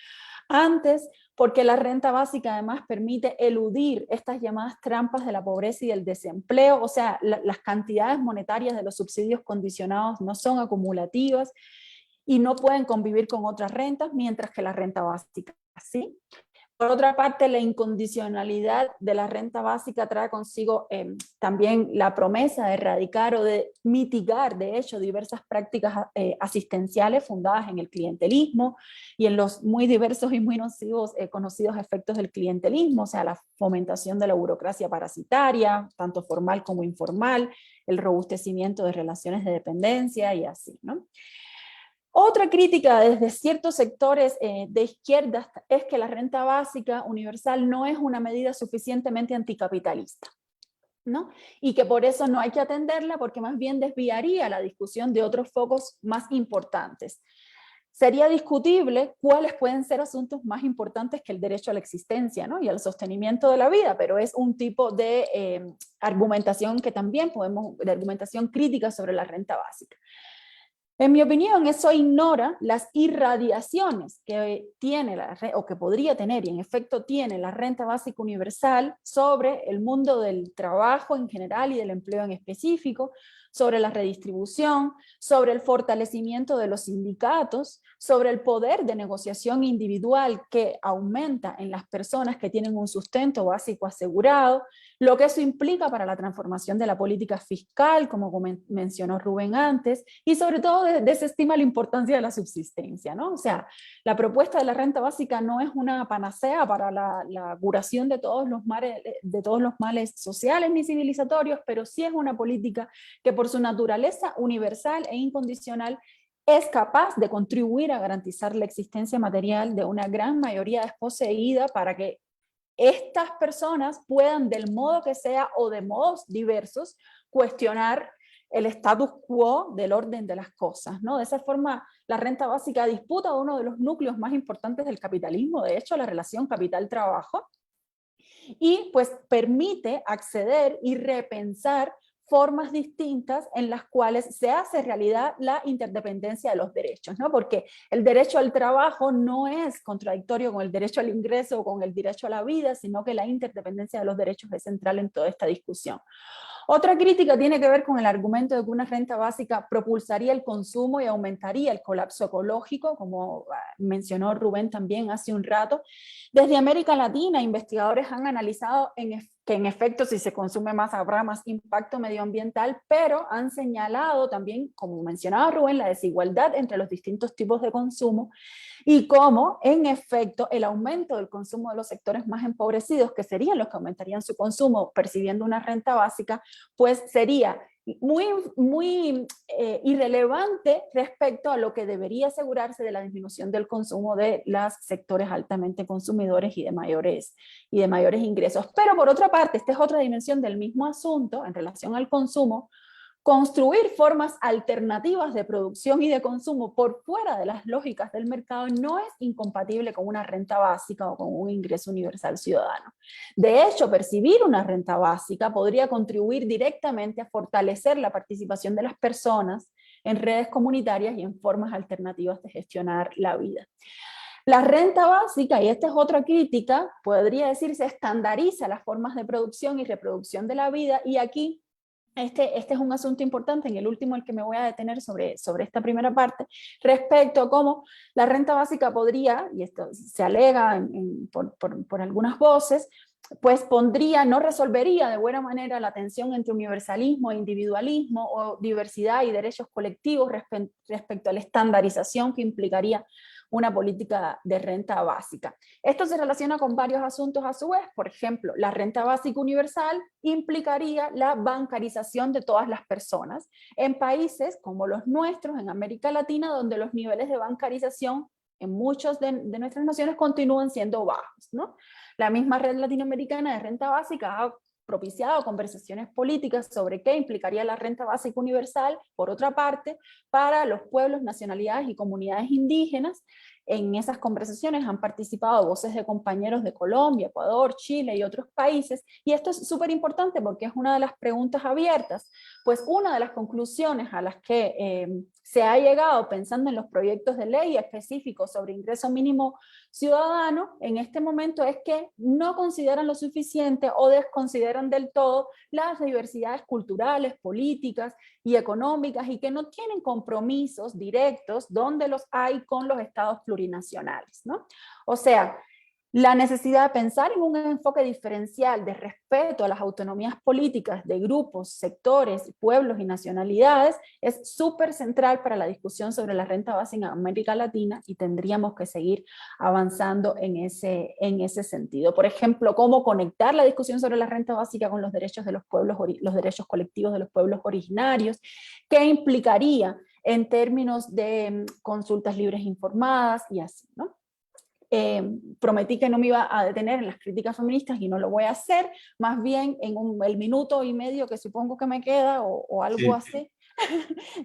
antes, porque la renta básica además permite eludir estas llamadas trampas de la pobreza y del desempleo, o sea, las cantidades monetarias de los subsidios condicionados no son acumulativas y no pueden convivir con otras rentas, mientras que la renta básica sí. Por otra parte, la incondicionalidad de la renta básica trae consigo también la promesa de erradicar o de mitigar, de hecho, diversas prácticas asistenciales fundadas en el clientelismo y en los muy diversos y muy nocivos conocidos efectos del clientelismo, o sea, la fomentación de la burocracia parasitaria, tanto formal como informal, el robustecimiento de relaciones de dependencia y así, ¿no? Otra crítica desde ciertos sectores de izquierda es que la renta básica universal no es una medida suficientemente anticapitalista, ¿no? Y que por eso no hay que atenderla porque más bien desviaría la discusión de otros focos más importantes. Sería discutible cuáles pueden ser asuntos más importantes que el derecho a la existencia, ¿no? Y al sostenimiento de la vida, pero es un tipo de argumentación que también podemos, de argumentación crítica sobre la renta básica. En mi opinión, eso ignora las irradiaciones que tiene o que podría tener, y en efecto tiene, la renta básica universal sobre el mundo del trabajo en general y del empleo en específico, sobre la redistribución, sobre el fortalecimiento de los sindicatos, sobre el poder de negociación individual que aumenta en las personas que tienen un sustento básico asegurado, lo que eso implica para la transformación de la política fiscal, como mencionó Rubén antes, y sobre todo desestima la importancia de la subsistencia, ¿no? O sea, la propuesta de la renta básica no es una panacea para la curación de todos los males sociales ni civilizatorios, pero sí es una política que por su naturaleza universal e incondicional es capaz de contribuir a garantizar la existencia material de una gran mayoría desposeída para que estas personas puedan, del modo que sea o de modos diversos, cuestionar el status quo del orden de las cosas, ¿no? De esa forma, la renta básica disputa uno de los núcleos más importantes del capitalismo, de hecho, la relación capital-trabajo, y pues permite acceder y repensar formas distintas en las cuales se hace realidad la interdependencia de los derechos, ¿no? Porque el derecho al trabajo no es contradictorio con el derecho al ingreso o con el derecho a la vida, sino que la interdependencia de los derechos es central en toda esta discusión. Otra crítica tiene que ver con el argumento de que una renta básica propulsaría el consumo y aumentaría el colapso ecológico, como mencionó Rubén también hace un rato. Desde América Latina, investigadores han analizado que en efecto si se consume más habrá más impacto medioambiental, pero han señalado también, como mencionaba Rubén, la desigualdad entre los distintos tipos de consumo y cómo, en efecto, el aumento del consumo de los sectores más empobrecidos, que serían los que aumentarían su consumo percibiendo una renta básica, pues sería muy irrelevante respecto a lo que debería asegurarse de la disminución del consumo de los sectores altamente consumidores y de mayores ingresos. Pero por otra parte, esta es otra dimensión del mismo asunto en relación al consumo. Construir formas alternativas de producción y de consumo por fuera de las lógicas del mercado no es incompatible con una renta básica o con un ingreso universal ciudadano. De hecho, percibir una renta básica podría contribuir directamente a fortalecer la participación de las personas en redes comunitarias y en formas alternativas de gestionar la vida. La renta básica, y esta es otra crítica, podría decirse estandariza las formas de producción y reproducción de la vida, y aquí este es un asunto importante, en el último el que me voy a detener sobre esta primera parte, respecto a cómo la renta básica podría, y esto se alega por algunas voces, pues no resolvería de buena manera la tensión entre universalismo e individualismo o diversidad y derechos colectivos respecto a la estandarización que implicaría una política de renta básica. Esto se relaciona con varios asuntos a su vez. Por ejemplo, la renta básica universal implicaría la bancarización de todas las personas en países como los nuestros, en América Latina, donde los niveles de bancarización en muchas de nuestras naciones continúan siendo bajos, ¿no? La misma red latinoamericana de renta básica ha propiciado conversaciones políticas sobre qué implicaría la renta básica universal, por otra parte, para los pueblos, nacionalidades y comunidades indígenas, en esas conversaciones han participado voces de compañeros de Colombia, Ecuador, Chile y otros países, y esto es súper importante porque es una de las preguntas abiertas, pues una de las conclusiones a las que se ha llegado pensando en los proyectos de ley específicos sobre ingreso mínimo ciudadano en este momento es que no consideran lo suficiente o desconsideran del todo las diversidades culturales, políticas y económicas y que no tienen compromisos directos donde los hay con los estados plurinacionales, ¿no? O sea, la necesidad de pensar en un enfoque diferencial de respeto a las autonomías políticas de grupos, sectores, pueblos y nacionalidades es súper central para la discusión sobre la renta básica en América Latina y tendríamos que seguir avanzando en ese sentido. Por ejemplo, cómo conectar la discusión sobre la renta básica con los derechos de los pueblos, los derechos colectivos de los pueblos originarios, qué implicaría en términos de consultas libres e informadas y así, ¿no? Prometí que no me iba a detener en las críticas feministas y no lo voy a hacer, más bien en el minuto y medio que supongo que me queda o algo Sí. así.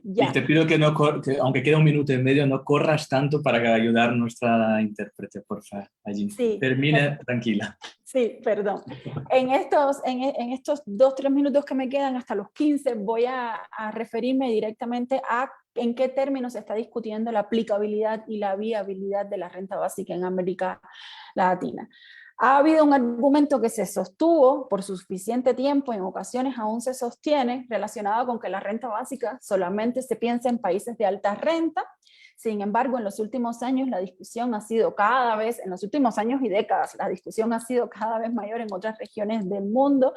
Y te pido que, que aunque quede un minuto y medio, no corras tanto para ayudar a nuestra intérprete, por favor. Allí. Sí, Termina tranquila. Sí, perdón. En estos 2-3 minutos que me quedan, hasta los 15, voy a referirme directamente a en qué términos se está discutiendo la aplicabilidad y la viabilidad de la renta básica en América Latina. Ha habido un argumento que se sostuvo por suficiente tiempo, en ocasiones aún se sostiene, relacionado con que la renta básica solamente se piensa en países de alta renta. Sin embargo, en los últimos años la discusión ha sido cada vez, en los últimos años y décadas, la discusión ha sido cada vez mayor en otras regiones del mundo,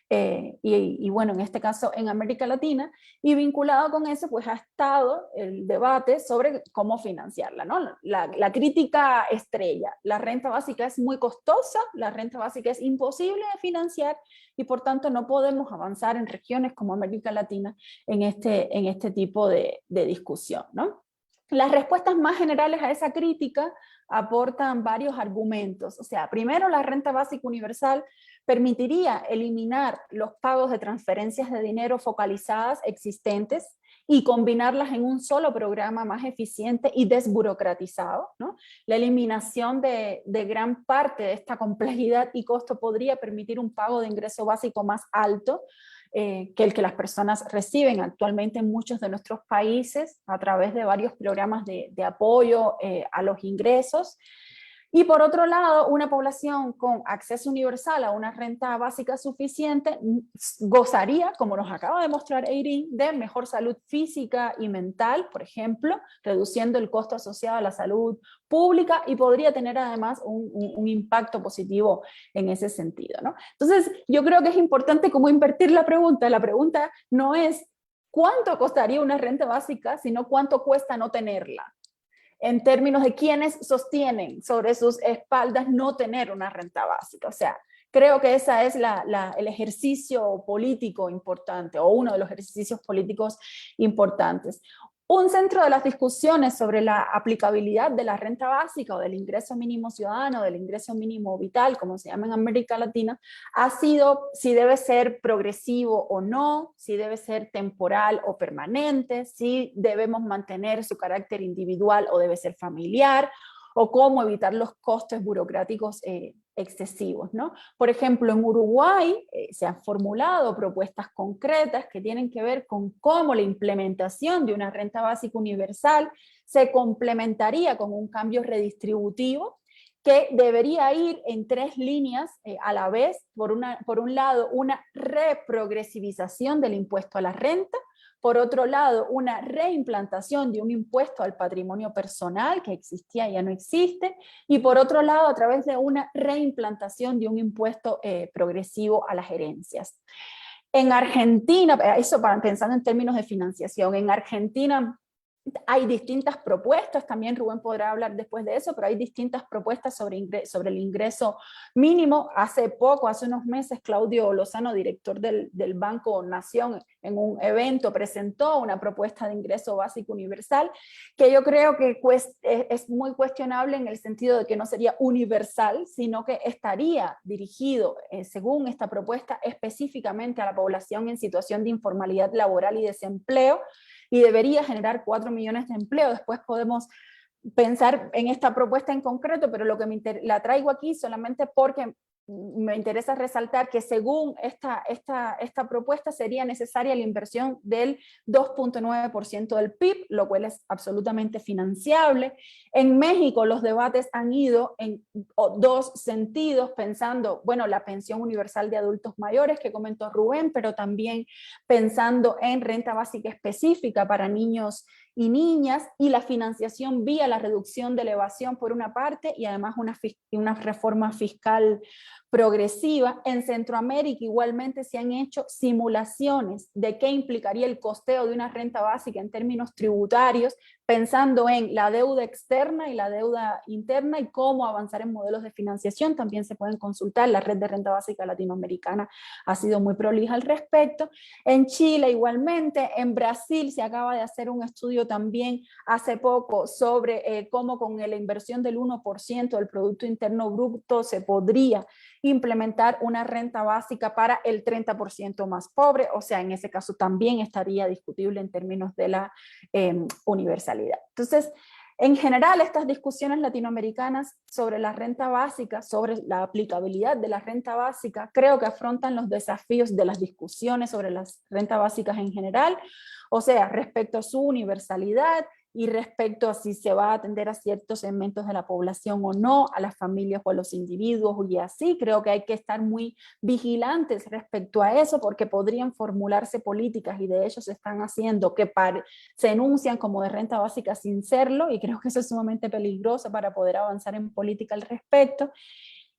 y bueno, en este caso en América Latina, y vinculado con eso pues ha estado el debate sobre cómo financiarla, ¿no? La crítica estrella, la renta básica es muy costosa, la renta básica es imposible de financiar y por tanto no podemos avanzar en regiones como América Latina en este tipo de discusión, ¿no? Las respuestas más generales a esa crítica aportan varios argumentos. O sea, primero, la renta básica universal permitiría eliminar los pagos de transferencias de dinero focalizadas existentes y combinarlas en un solo programa más eficiente y desburocratizado, ¿no? La eliminación de gran parte de esta complejidad y costo podría permitir un pago de ingreso básico más alto, que el que las personas reciben actualmente en muchos de nuestros países a través de varios programas de apoyo a los ingresos. Y por otro lado, una población con acceso universal a una renta básica suficiente gozaría, como nos acaba de mostrar Eirin, de mejor salud física y mental, por ejemplo, reduciendo el costo asociado a la salud pública y podría tener además un impacto positivo en ese sentido, ¿no? Entonces, yo creo que es importante cómo invertir la pregunta. La pregunta no es cuánto costaría una renta básica, sino cuánto cuesta no tenerla, en términos de quienes sostienen sobre sus espaldas no tener una renta básica. O sea, creo que ese es el ejercicio político importante, o uno de los ejercicios políticos importantes. Un centro de las discusiones sobre la aplicabilidad de la renta básica o del ingreso mínimo ciudadano, del ingreso mínimo vital, como se llama en América Latina, ha sido si debe ser progresivo o no, si debe ser temporal o permanente, si debemos mantener su carácter individual o debe ser familiar, o cómo evitar los costes burocráticos excesivos, ¿no? Por ejemplo, en Uruguay se han formulado propuestas concretas que tienen que ver con cómo la implementación de una renta básica universal se complementaría con un cambio redistributivo que debería ir en 3 líneas a la vez. Por un lado, una reprogresivización del impuesto a la renta. Por otro lado, una reimplantación de un impuesto al patrimonio personal que existía y ya no existe. Y por otro lado, a través de una reimplantación de un impuesto progresivo a las herencias. En Argentina, eso pensando en términos de financiación, en Argentina hay distintas propuestas, también Rubén podrá hablar después de eso, pero hay distintas propuestas sobre el ingreso mínimo. Hace unos meses, Claudio Lozano, director del Banco Nación, en un evento presentó una propuesta de ingreso básico universal, que yo creo que es muy cuestionable en el sentido de que no sería universal, sino que estaría dirigido, según esta propuesta, específicamente a la población en situación de informalidad laboral y desempleo, y debería generar 4 millones de empleos. Después podemos pensar en esta propuesta en concreto, pero lo que la traigo aquí solamente porque me interesa resaltar que según esta propuesta sería necesaria la inversión del 2.9% del PIB, lo cual es absolutamente financiable. En México los debates han ido en dos sentidos, pensando, bueno, la pensión universal de adultos mayores que comentó Rubén, pero también pensando en renta básica específica para niños y niñas, y la financiación vía la reducción de la evasión por una parte, y además una reforma fiscal progresiva. En Centroamérica igualmente se han hecho simulaciones de qué implicaría el costeo de una renta básica en términos tributarios, pensando en la deuda externa y la deuda interna y cómo avanzar en modelos de financiación. También se pueden consultar, la red de renta básica latinoamericana ha sido muy prolija al respecto. En Chile igualmente, en Brasil se acaba de hacer un estudio también hace poco sobre cómo con la inversión del 1% del Producto Interno Bruto se podría implementar una renta básica para el 30% más pobre, o sea, en ese caso también estaría discutible en términos de la universalidad. Entonces, en general, estas discusiones latinoamericanas sobre la renta básica, sobre la aplicabilidad de la renta básica, creo que afrontan los desafíos de las discusiones sobre las rentas básicas en general, o sea, respecto a su universalidad y respecto a si se va a atender a ciertos segmentos de la población o no, a las familias o a los individuos y así. Creo que hay que estar muy vigilantes respecto a eso porque podrían formularse políticas y de hecho se están haciendo que se enuncian como de renta básica sin serlo y creo que eso es sumamente peligroso para poder avanzar en política al respecto.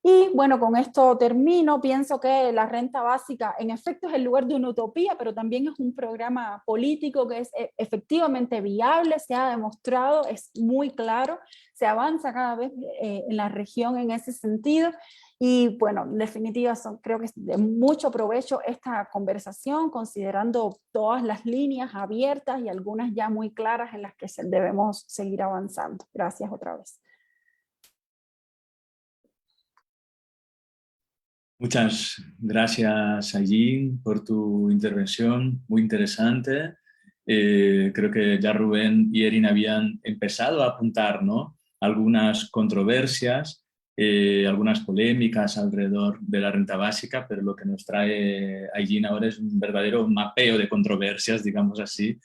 Y bueno, con esto termino. Pienso que la renta básica en efecto es el lugar de una utopía, pero también es un programa político que es efectivamente viable, se ha demostrado, es muy claro, se avanza cada vez en la región en ese sentido. Y bueno, en definitiva creo que es de mucho provecho esta conversación, considerando todas las líneas abiertas y algunas ya muy claras en las que debemos seguir avanzando. Gracias otra vez. Muchas gracias, Ayin, por tu intervención, muy interesante. Creo que ya Rubén y Erin habían empezado a apuntar, ¿no?, algunas controversias, algunas polémicas alrededor de la renta básica, pero lo que nos trae Ayin ahora es un verdadero mapeo de controversias, digamos así,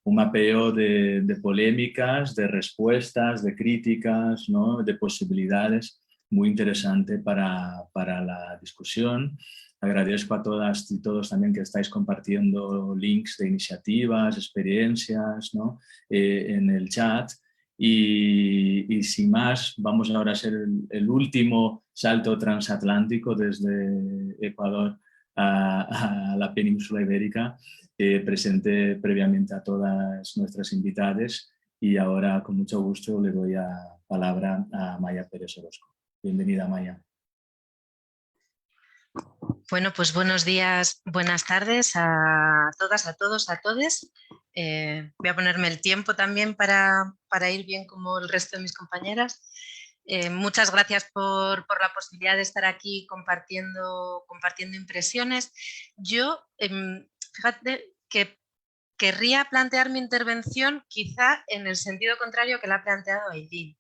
un mapeo de polémicas, de respuestas, de críticas, ¿no?, de posibilidades. Muy interesante para la discusión. Agradezco a todas y todos también que estáis compartiendo links de iniciativas, experiencias, ¿no?, en el chat. Y sin más, vamos ahora a hacer el último salto transatlántico desde Ecuador a la península ibérica. Presenté previamente a todas nuestras invitadas y ahora con mucho gusto le doy la palabra a Maya Pérez Orozco. Bienvenida, Maya. Bueno, pues buenos días, buenas tardes a todas, a todos, a todes. Voy a ponerme el tiempo también para ir bien como el resto de mis compañeras. Muchas gracias por la posibilidad de estar aquí compartiendo impresiones. Yo, fíjate que querría plantear mi intervención quizá en el sentido contrario que la ha planteado Ayin.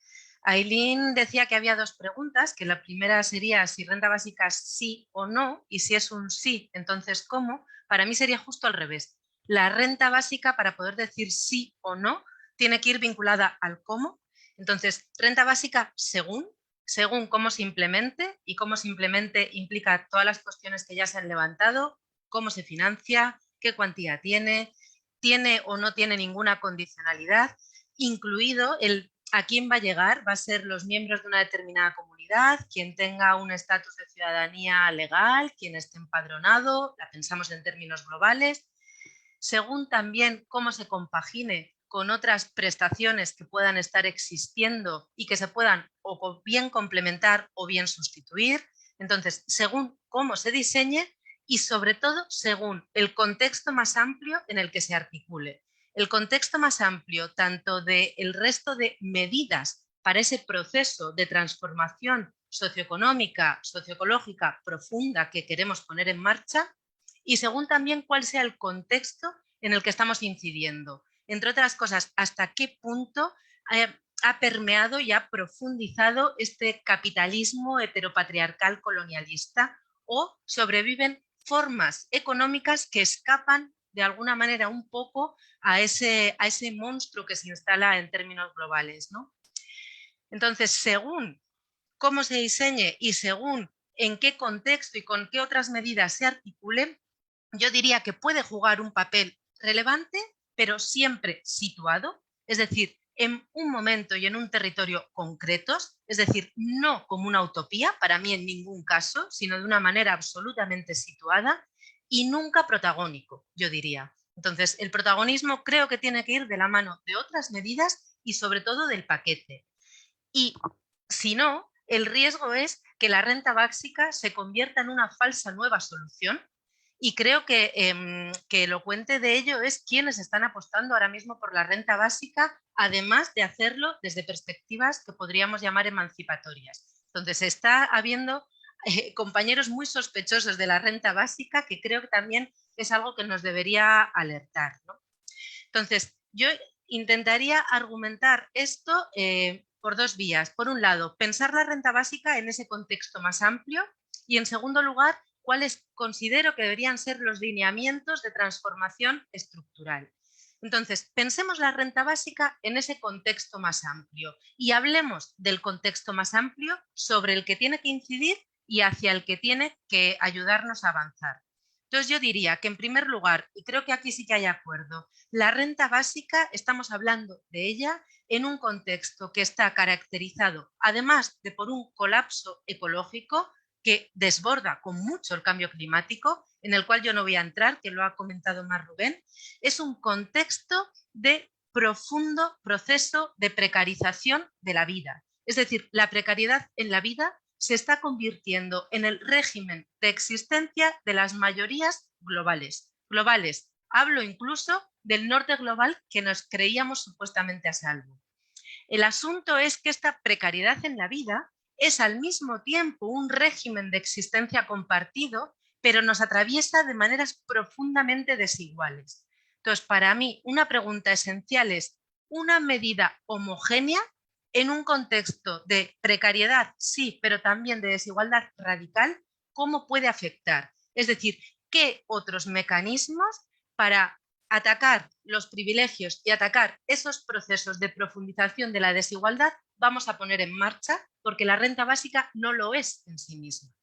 Aylin decía que había dos preguntas, que la primera sería si renta básica sí o no, y si es un sí, entonces ¿cómo? Para mí sería justo al revés. La renta básica, para poder decir sí o no, tiene que ir vinculada al cómo. Entonces, renta básica según cómo se implemente, y cómo se implemente implica todas las cuestiones que ya se han levantado, cómo se financia, qué cuantía tiene o no tiene ninguna condicionalidad, incluido el a quién va a llegar, va a ser los miembros de una determinada comunidad, quien tenga un estatus de ciudadanía legal, quien esté empadronado, la pensamos en términos globales, según también cómo se compagine con otras prestaciones que puedan estar existiendo y que se puedan o bien complementar o bien sustituir. Entonces, según cómo se diseñe y sobre todo según el contexto más amplio en el que se articule. El contexto más amplio tanto del resto de medidas para ese proceso de transformación socioeconómica, socioecológica profunda que queremos poner en marcha, y según también cuál sea el contexto en el que estamos incidiendo. Entre otras cosas, hasta qué punto ha permeado y ha profundizado este capitalismo heteropatriarcal colonialista, o sobreviven formas económicas que escapan de alguna manera un poco a ese monstruo que se instala en términos globales, ¿no? Entonces, según cómo se diseñe y según en qué contexto y con qué otras medidas se articule, yo diría que puede jugar un papel relevante, pero siempre situado, es decir, en un momento y en un territorio concretos, es decir, no como una utopía, para mí en ningún caso, sino de una manera absolutamente situada y nunca protagónico, yo diría. Entonces, el protagonismo creo que tiene que ir de la mano de otras medidas y sobre todo del paquete. Y si no, el riesgo es que la renta básica se convierta en una falsa nueva solución, y creo que elocuente de ello es quienes están apostando ahora mismo por la renta básica, además de hacerlo desde perspectivas que podríamos llamar emancipatorias. Entonces está habiendo compañeros muy sospechosos de la renta básica, que creo que también es algo que nos debería alertar, ¿no? Entonces, yo intentaría argumentar esto por dos vías. Por un lado, pensar la renta básica en ese contexto más amplio, y en segundo lugar, cuáles considero que deberían ser los lineamientos de transformación estructural. Entonces, pensemos la renta básica en ese contexto más amplio y hablemos del contexto más amplio sobre el que tiene que incidir y hacia el que tiene que ayudarnos a avanzar. Entonces yo diría que en primer lugar, y creo que aquí sí que hay acuerdo, la renta básica estamos hablando de ella en un contexto que está caracterizado, además de por un colapso ecológico que desborda con mucho el cambio climático, en el cual yo no voy a entrar, que lo ha comentado más Rubén, es un contexto de profundo proceso de precarización de la vida. Es decir, la precariedad en la vida se está convirtiendo en el régimen de existencia de las mayorías globales. Globales, hablo incluso del norte global que nos creíamos supuestamente a salvo. El asunto es que esta precariedad en la vida es al mismo tiempo un régimen de existencia compartido, pero nos atraviesa de maneras profundamente desiguales. Entonces, para mí, una pregunta esencial es: ¿una medida homogénea en un contexto de precariedad, sí, pero también de desigualdad radical, cómo puede afectar? Es decir, ¿qué otros mecanismos para atacar los privilegios y atacar esos procesos de profundización de la desigualdad vamos a poner en marcha? Porque la renta básica no lo es en sí misma.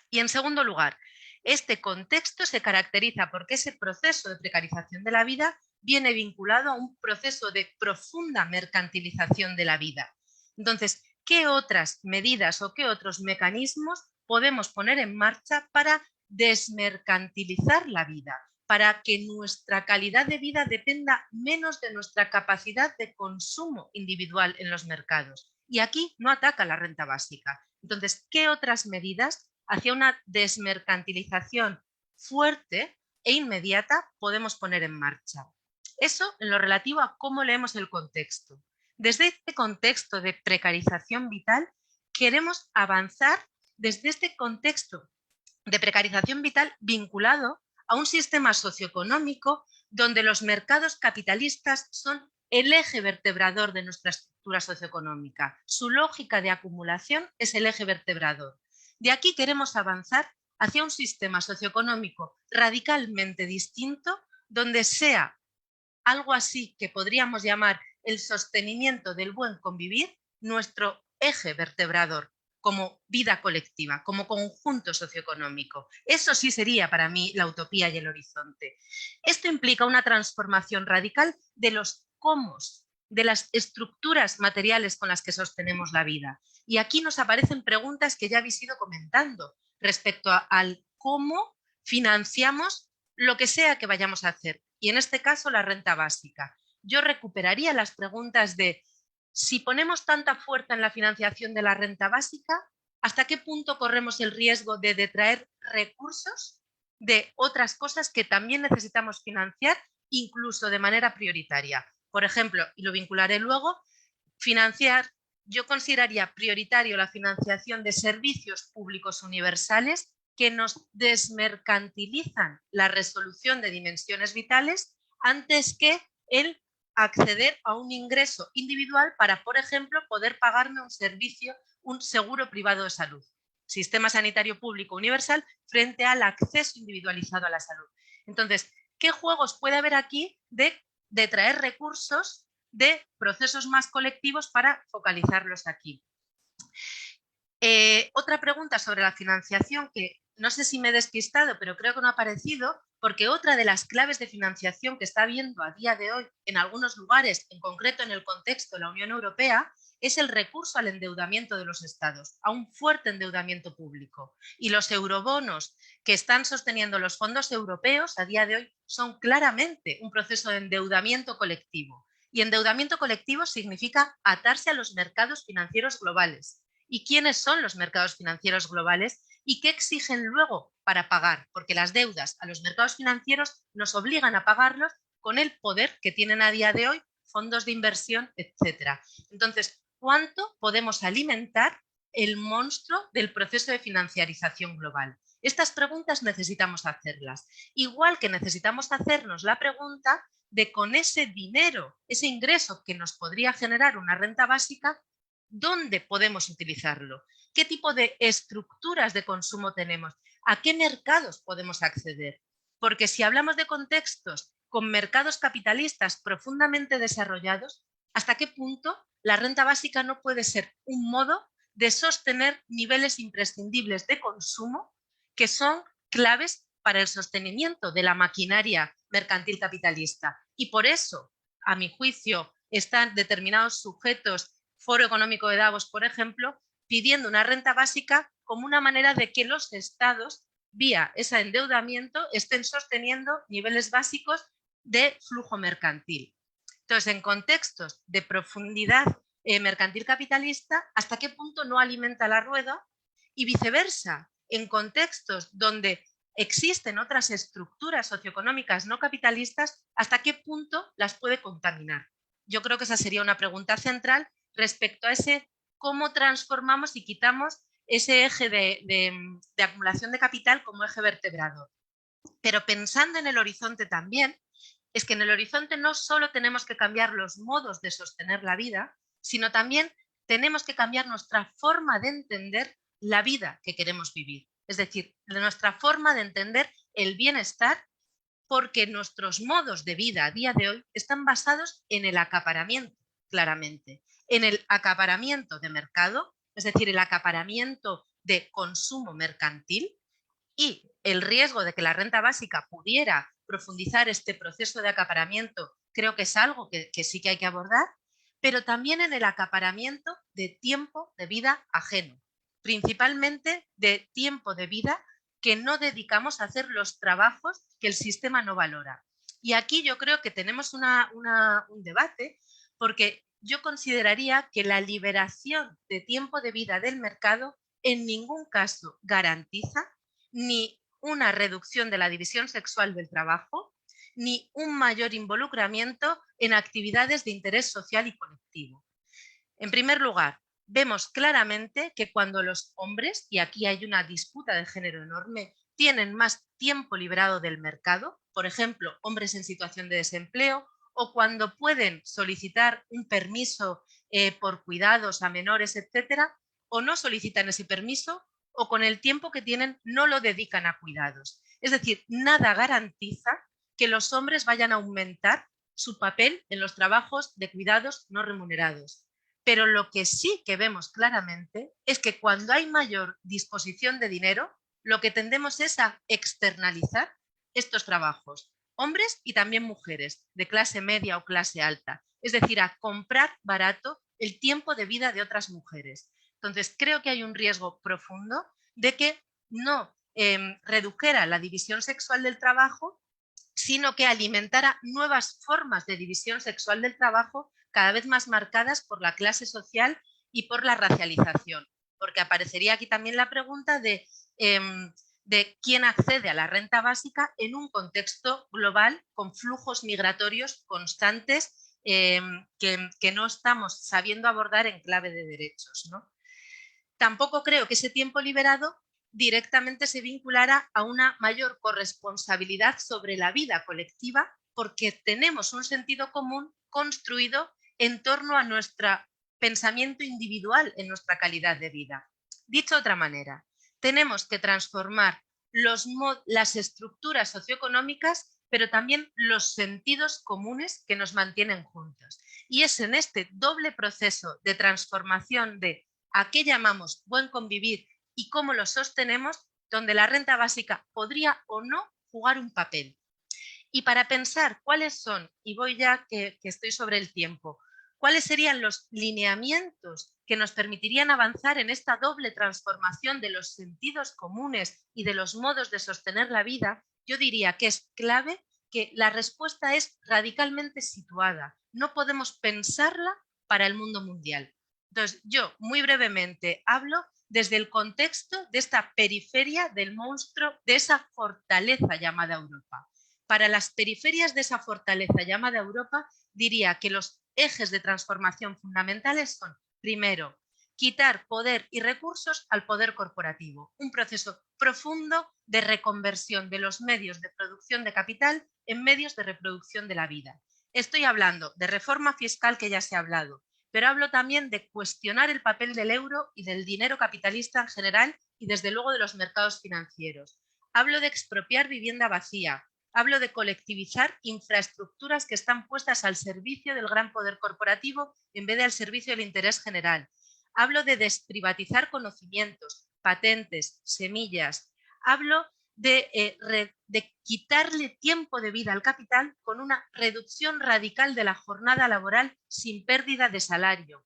Y en segundo lugar, este contexto se caracteriza porque ese proceso de precarización de la vida viene vinculado a un proceso de profunda mercantilización de la vida. Entonces, ¿qué otras medidas o qué otros mecanismos podemos poner en marcha para desmercantilizar la vida, para que nuestra calidad de vida dependa menos de nuestra capacidad de consumo individual en los mercados? Y aquí no ataca la renta básica. Entonces, ¿qué otras medidas hacia una desmercantilización fuerte e inmediata podemos poner en marcha? Eso en lo relativo a cómo leemos el contexto. Desde este contexto de precarización vital, queremos avanzar desde este contexto de precarización vital vinculado a un sistema socioeconómico donde los mercados capitalistas son el eje vertebrador de nuestra estructura socioeconómica. Su lógica de acumulación es el eje vertebrador. De aquí queremos avanzar hacia un sistema socioeconómico radicalmente distinto, donde sea algo así que podríamos llamar el sostenimiento del buen convivir nuestro eje vertebrador como vida colectiva, como conjunto socioeconómico. Eso sí sería para mí la utopía y el horizonte. Esto implica una transformación radical de los cómo, de las estructuras materiales con las que sostenemos la vida. Y aquí nos aparecen preguntas que ya habéis ido comentando respecto al cómo financiamos lo que sea que vayamos a hacer. Y en este caso la renta básica. Yo recuperaría las preguntas de: si ponemos tanta fuerza en la financiación de la renta básica, ¿hasta qué punto corremos el riesgo de detraer recursos de otras cosas que también necesitamos financiar, incluso de manera prioritaria? Por ejemplo, y lo vincularé luego, yo consideraría prioritario la financiación de servicios públicos universales que nos desmercantilizan la resolución de dimensiones vitales antes que el acceder a un ingreso individual para, por ejemplo, poder pagarme un servicio, un seguro privado de salud. Sistema sanitario público universal frente al acceso individualizado a la salud. Entonces, ¿qué juegos puede haber aquí de traer recursos de procesos más colectivos para focalizarlos aquí? Otra pregunta sobre la financiación que no sé si me he despistado, pero creo que no ha aparecido, porque otra de las claves de financiación que está habiendo a día de hoy en algunos lugares, en concreto en el contexto de la Unión Europea, es el recurso al endeudamiento de los estados, a un fuerte endeudamiento público. Y los eurobonos que están sosteniendo los fondos europeos a día de hoy son claramente un proceso de endeudamiento colectivo. Y endeudamiento colectivo significa atarse a los mercados financieros globales. ¿Y quiénes son los mercados financieros globales? ¿Y qué exigen luego para pagar? Porque las deudas a los mercados financieros nos obligan a pagarlos con el poder que tienen a día de hoy fondos de inversión, etcétera. Entonces, ¿cuánto podemos alimentar el monstruo del proceso de financiarización global? Estas preguntas necesitamos hacerlas. Igual que necesitamos hacernos la pregunta de con ese dinero, ese ingreso que nos podría generar una renta básica, ¿dónde podemos utilizarlo? ¿Qué tipo de estructuras de consumo tenemos? ¿A qué mercados podemos acceder? Porque si hablamos de contextos con mercados capitalistas profundamente desarrollados, ¿hasta qué punto la renta básica no puede ser un modo de sostener niveles imprescindibles de consumo que son claves para el sostenimiento de la maquinaria mercantil capitalista? Y por eso, a mi juicio, están determinados sujetos, Foro Económico de Davos, por ejemplo, pidiendo una renta básica como una manera de que los estados, vía ese endeudamiento, estén sosteniendo niveles básicos de flujo mercantil. Entonces, en contextos de profundidad mercantil capitalista, ¿hasta qué punto no alimenta la rueda? Y viceversa, en contextos donde existen otras estructuras socioeconómicas no capitalistas, ¿hasta qué punto las puede contaminar? Yo creo que esa sería una pregunta central respecto a ese cómo transformamos y quitamos ese eje de acumulación de capital como eje vertebrador. Pero pensando en el horizonte también, es que en el horizonte no solo tenemos que cambiar los modos de sostener la vida, sino también tenemos que cambiar nuestra forma de entender la vida que queremos vivir. Es decir, nuestra forma de entender el bienestar, porque nuestros modos de vida a día de hoy están basados en el acaparamiento, claramente. En el acaparamiento de mercado, es decir, el acaparamiento de consumo mercantil, y el riesgo de que la renta básica pudiera profundizar este proceso de acaparamiento creo que es algo que sí que hay que abordar, pero también en el acaparamiento de tiempo de vida ajeno, principalmente de tiempo de vida que no dedicamos a hacer los trabajos que el sistema no valora. Y aquí yo creo que tenemos un debate, porque yo consideraría que la liberación de tiempo de vida del mercado en ningún caso garantiza ni una reducción de la división sexual del trabajo, ni un mayor involucramiento en actividades de interés social y colectivo. En primer lugar, vemos claramente que cuando los hombres, y aquí hay una disputa de género enorme, tienen más tiempo liberado del mercado, por ejemplo, hombres en situación de desempleo, o cuando pueden solicitar un permiso por cuidados a menores, etcétera, o no solicitan ese permiso, o con el tiempo que tienen no lo dedican a cuidados. Es decir, nada garantiza que los hombres vayan a aumentar su papel en los trabajos de cuidados no remunerados. Pero lo que sí que vemos claramente es que cuando hay mayor disposición de dinero, lo que tendemos es a externalizar estos trabajos, hombres y también mujeres, de clase media o clase alta, es decir, a comprar barato el tiempo de vida de otras mujeres. Entonces, creo que hay un riesgo profundo de que no redujera la división sexual del trabajo, sino que alimentara nuevas formas de división sexual del trabajo cada vez más marcadas por la clase social y por la racialización. Porque aparecería aquí también la pregunta de quién accede a la renta básica en un contexto global con flujos migratorios constantes que no estamos sabiendo abordar en clave de derechos, ¿no? Tampoco creo que ese tiempo liberado directamente se vinculara a una mayor corresponsabilidad sobre la vida colectiva, porque tenemos un sentido común construido en torno a nuestro pensamiento individual en nuestra calidad de vida. Dicho de otra manera, tenemos que transformar las estructuras socioeconómicas, pero también los sentidos comunes que nos mantienen juntos. Y es en este doble proceso de transformación de a qué llamamos buen convivir y cómo lo sostenemos, donde la renta básica podría o no jugar un papel. Y para pensar cuáles son, y voy ya que estoy sobre el tiempo, cuáles serían los lineamientos que nos permitirían avanzar en esta doble transformación de los sentidos comunes y de los modos de sostener la vida, yo diría que es clave que la respuesta es radicalmente situada. No podemos pensarla para el mundo mundial. Entonces, yo muy brevemente hablo desde el contexto de esta periferia del monstruo, de esa fortaleza llamada Europa. Para las periferias de esa fortaleza llamada Europa, diría que los ejes de transformación fundamentales son, primero, quitar poder y recursos al poder corporativo, un proceso profundo de reconversión de los medios de producción de capital en medios de reproducción de la vida. Estoy hablando de reforma fiscal, que ya se ha hablado, pero hablo también de cuestionar el papel del euro y del dinero capitalista en general y desde luego de los mercados financieros. Hablo de expropiar vivienda vacía. Hablo de colectivizar infraestructuras que están puestas al servicio del gran poder corporativo en vez de al servicio del interés general. Hablo de desprivatizar conocimientos, patentes, semillas. Hablo de quitarle tiempo de vida al capital con una reducción radical de la jornada laboral sin pérdida de salario.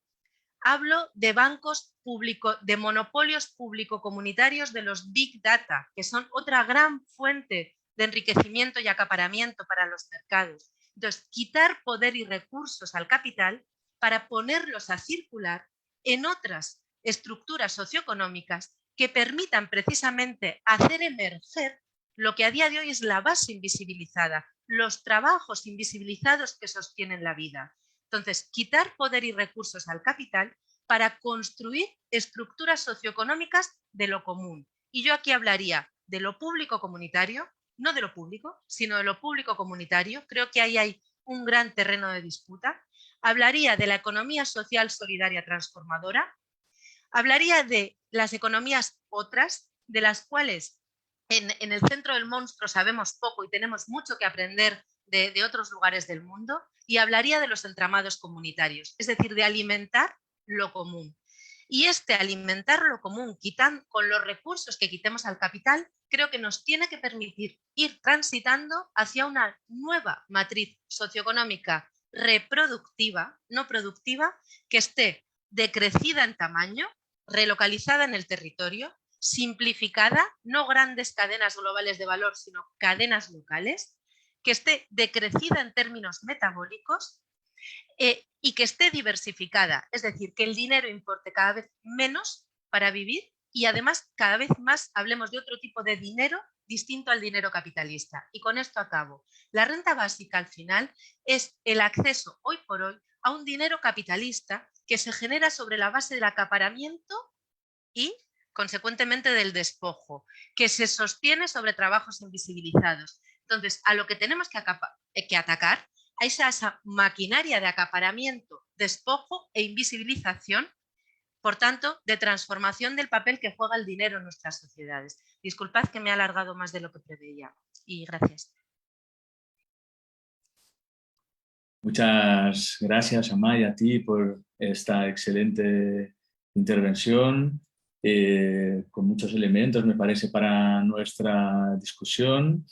Hablo de bancos públicos, de monopolios público-comunitarios de los Big Data, que son otra gran fuente de enriquecimiento y acaparamiento para los mercados. Entonces, quitar poder y recursos al capital para ponerlos a circular en otras estructuras socioeconómicas que permitan precisamente hacer emerger lo que a día de hoy es la base invisibilizada, los trabajos invisibilizados que sostienen la vida. Entonces, quitar poder y recursos al capital para construir estructuras socioeconómicas de lo común. Y yo aquí hablaría de lo público comunitario, no de lo público, sino de lo público comunitario. Creo que ahí hay un gran terreno de disputa. Hablaría de la economía social solidaria transformadora. Hablaría de las economías otras, de las cuales en el centro del monstruo sabemos poco y tenemos mucho que aprender de otros lugares del mundo. Y hablaría de los entramados comunitarios, es decir, de alimentar lo común. Y alimentar lo común, con los recursos que quitemos al capital, creo que nos tiene que permitir ir transitando hacia una nueva matriz socioeconómica reproductiva, no productiva, que esté decrecida en tamaño, relocalizada en el territorio, simplificada, no grandes cadenas globales de valor, sino cadenas locales, que esté decrecida en términos metabólicos y que esté diversificada, es decir, que el dinero importe cada vez menos para vivir y además cada vez más hablemos de otro tipo de dinero distinto al dinero capitalista. Y con esto acabo. La renta básica al final es el acceso hoy por hoy a un dinero capitalista que se genera sobre la base del acaparamiento y consecuentemente del despojo, que se sostiene sobre trabajos invisibilizados. Entonces, a lo que tenemos que atacar es a esa maquinaria de acaparamiento, despojo e invisibilización, por tanto, de transformación del papel que juega el dinero en nuestras sociedades. Disculpad que me he alargado más de lo que preveía y gracias. Muchas gracias, Amaya, a ti por esta excelente intervención, con muchos elementos, me parece, para nuestra discusión.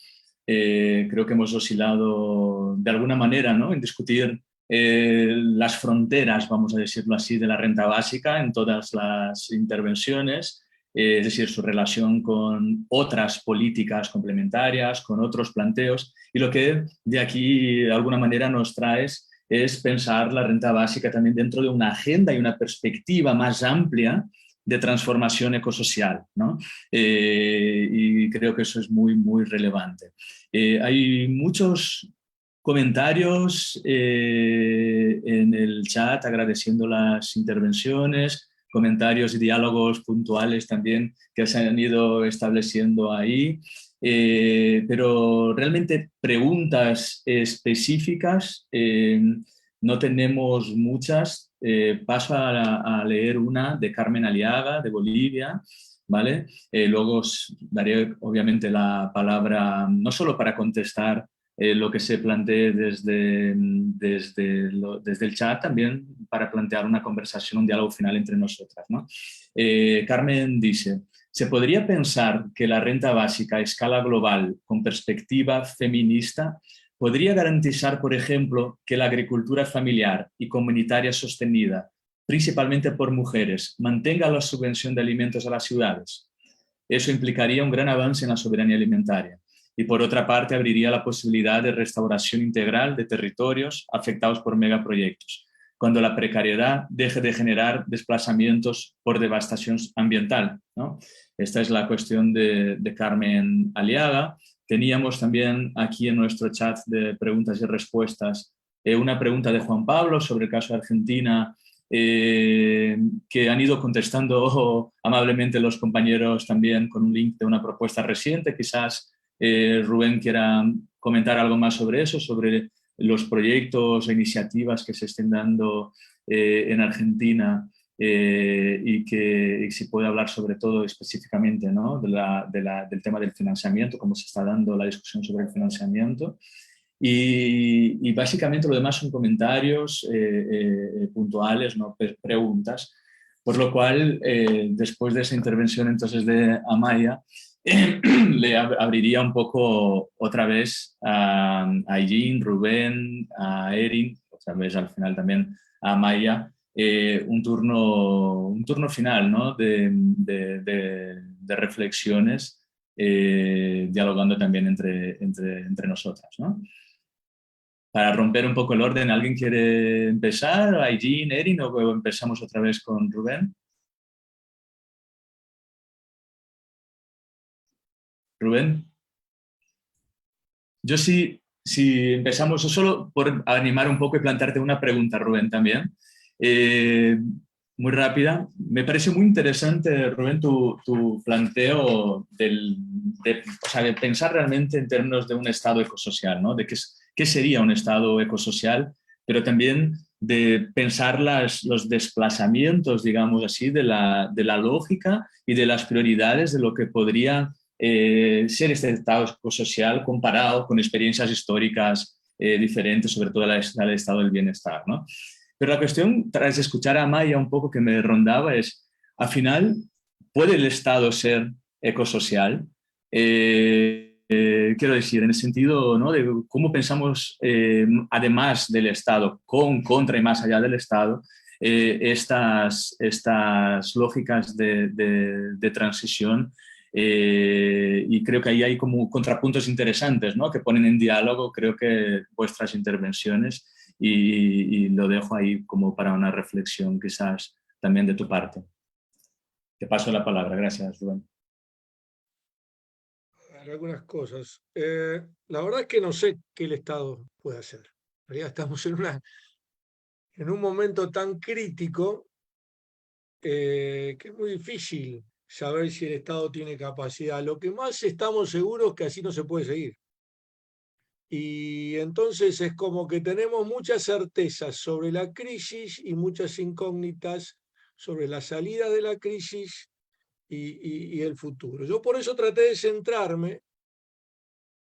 Creo que hemos oscilado de alguna manera, ¿no?, en discutir las fronteras, vamos a decirlo así, de la renta básica en todas las intervenciones, es decir, su relación con otras políticas complementarias, con otros planteos, y lo que de aquí de alguna manera nos traes es pensar la renta básica también dentro de una agenda y una perspectiva más amplia de transformación ecosocial, ¿no? Y creo que eso es muy, muy relevante. Hay muchos comentarios en el chat agradeciendo las intervenciones, comentarios y diálogos puntuales también que se han ido estableciendo ahí, pero realmente preguntas específicas no tenemos muchas. Paso a leer una de Carmen Aliaga, de Bolivia, ¿vale? Luego os daré obviamente la palabra, no solo para contestar lo que se plantee desde el chat, también para plantear una conversación, un diálogo final entre nosotras, ¿no? Carmen dice: ¿se podría pensar que la renta básica a escala global, con perspectiva feminista, podría garantizar, por ejemplo, que la agricultura familiar y comunitaria sostenida, principalmente por mujeres, mantenga la subvención de alimentos a las ciudades? Eso implicaría un gran avance en la soberanía alimentaria y, por otra parte, abriría la posibilidad de restauración integral de territorios afectados por megaproyectos, cuando la precariedad deje de generar desplazamientos por devastación ambiental, ¿no? Esta es la cuestión de Carmen Aliaga. Teníamos también aquí en nuestro chat de preguntas y respuestas una pregunta de Juan Pablo sobre el caso de Argentina, que han ido contestando amablemente los compañeros también con un link de una propuesta reciente. Quizás Rubén quiera comentar algo más sobre eso, sobre los proyectos e iniciativas que se estén dando en Argentina, y si puede hablar sobre todo específicamente, ¿no?, del tema del financiamiento, cómo se está dando la discusión sobre el financiamiento. Y básicamente lo demás son comentarios puntuales, ¿no?, preguntas. Por lo cual, después de esa intervención entonces de Amaya, le abriría un poco otra vez a Jean, Rubén, a Erin, otra vez al final también a Amaya, un turno final, ¿no?, de reflexiones, dialogando también entre nosotras, ¿no? Para romper un poco el orden, ¿alguien quiere empezar? Jean, Erin, o empezamos otra vez con Rubén. Rubén. Yo sí, si empezamos, solo por animar un poco y plantearte una pregunta, Rubén, también. Muy rápida. Me parece muy interesante, Rubén, tu planteo o sea, de pensar realmente en términos de un Estado ecosocial, ¿no? De qué sería un Estado ecosocial, pero también de pensar los desplazamientos, digamos así, de la lógica y de las prioridades de lo que podría ser este Estado ecosocial comparado con experiencias históricas diferentes, sobre todo el estado del bienestar, ¿no? Pero la cuestión, tras escuchar a Amaya un poco que me rondaba, es, al final, ¿puede el Estado ser ecosocial? Quiero decir, en el sentido, ¿no?, de cómo pensamos, además del Estado, contra y más allá del Estado, estas lógicas de transición. Y creo que ahí hay como contrapuntos interesantes, ¿no?, que ponen en diálogo, creo que, vuestras intervenciones, y lo dejo ahí como para una reflexión quizás también de tu parte. Te paso la palabra. Gracias, Rubén. Algunas cosas. La verdad es que no sé qué el Estado puede hacer. En realidad estamos en un momento tan crítico que es muy difícil saber si el Estado tiene capacidad. Lo que más estamos seguros es que así no se puede seguir. Y entonces es como que tenemos muchas certezas sobre la crisis y muchas incógnitas sobre la salida de la crisis y el futuro. Yo por eso traté de centrarme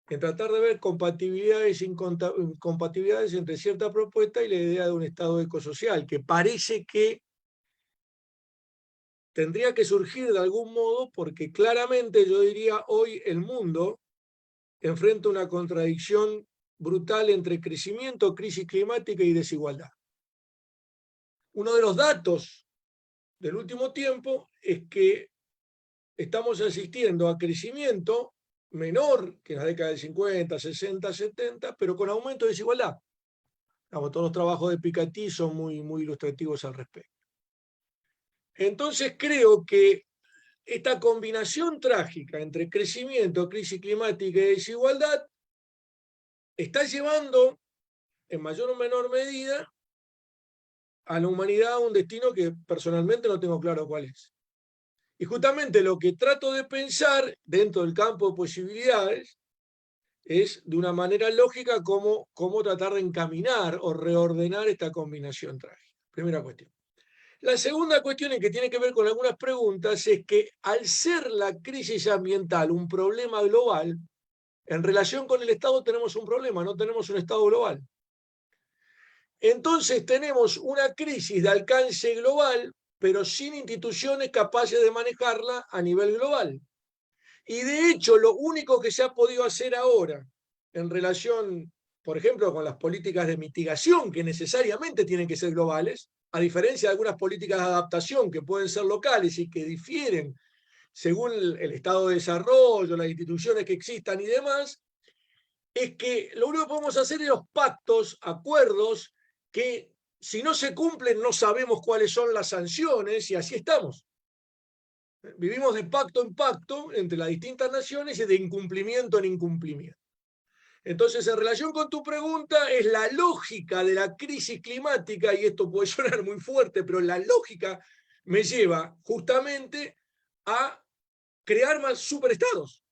en tratar de ver compatibilidades e incompatibilidades entre cierta propuesta y la idea de un Estado ecosocial, que parece que tendría que surgir de algún modo, porque claramente yo diría hoy el mundo enfrenta una contradicción brutal entre crecimiento, crisis climática y desigualdad. Uno de los datos del último tiempo es que estamos asistiendo a crecimiento menor que en la década del 50, 60, 70, pero con aumento de desigualdad. Todos los trabajos de Piketty son muy ilustrativos al respecto. Entonces creo que esta combinación trágica entre crecimiento, crisis climática y desigualdad está llevando, en mayor o menor medida, a la humanidad a un destino que personalmente no tengo claro cuál es. Y justamente lo que trato de pensar dentro del campo de posibilidades es de una manera lógica cómo tratar de encaminar o reordenar esta combinación trágica. Primera cuestión. La segunda cuestión, que tiene que ver con algunas preguntas, es que al ser la crisis ambiental un problema global, en relación con el Estado tenemos un problema, no tenemos un Estado global. Entonces tenemos una crisis de alcance global, pero sin instituciones capaces de manejarla a nivel global. Y de hecho, lo único que se ha podido hacer ahora en relación, por ejemplo, con las políticas de mitigación, que necesariamente tienen que ser globales, a diferencia de algunas políticas de adaptación que pueden ser locales y que difieren según el estado de desarrollo, las instituciones que existan y demás, es que lo único que podemos hacer es los pactos, acuerdos, que si no se cumplen no sabemos cuáles son las sanciones y así estamos. Vivimos de pacto en pacto entre las distintas naciones y de incumplimiento en incumplimiento. Entonces, en relación con tu pregunta, es la lógica de la crisis climática, y esto puede sonar muy fuerte, pero la lógica me lleva justamente a crear más superestados,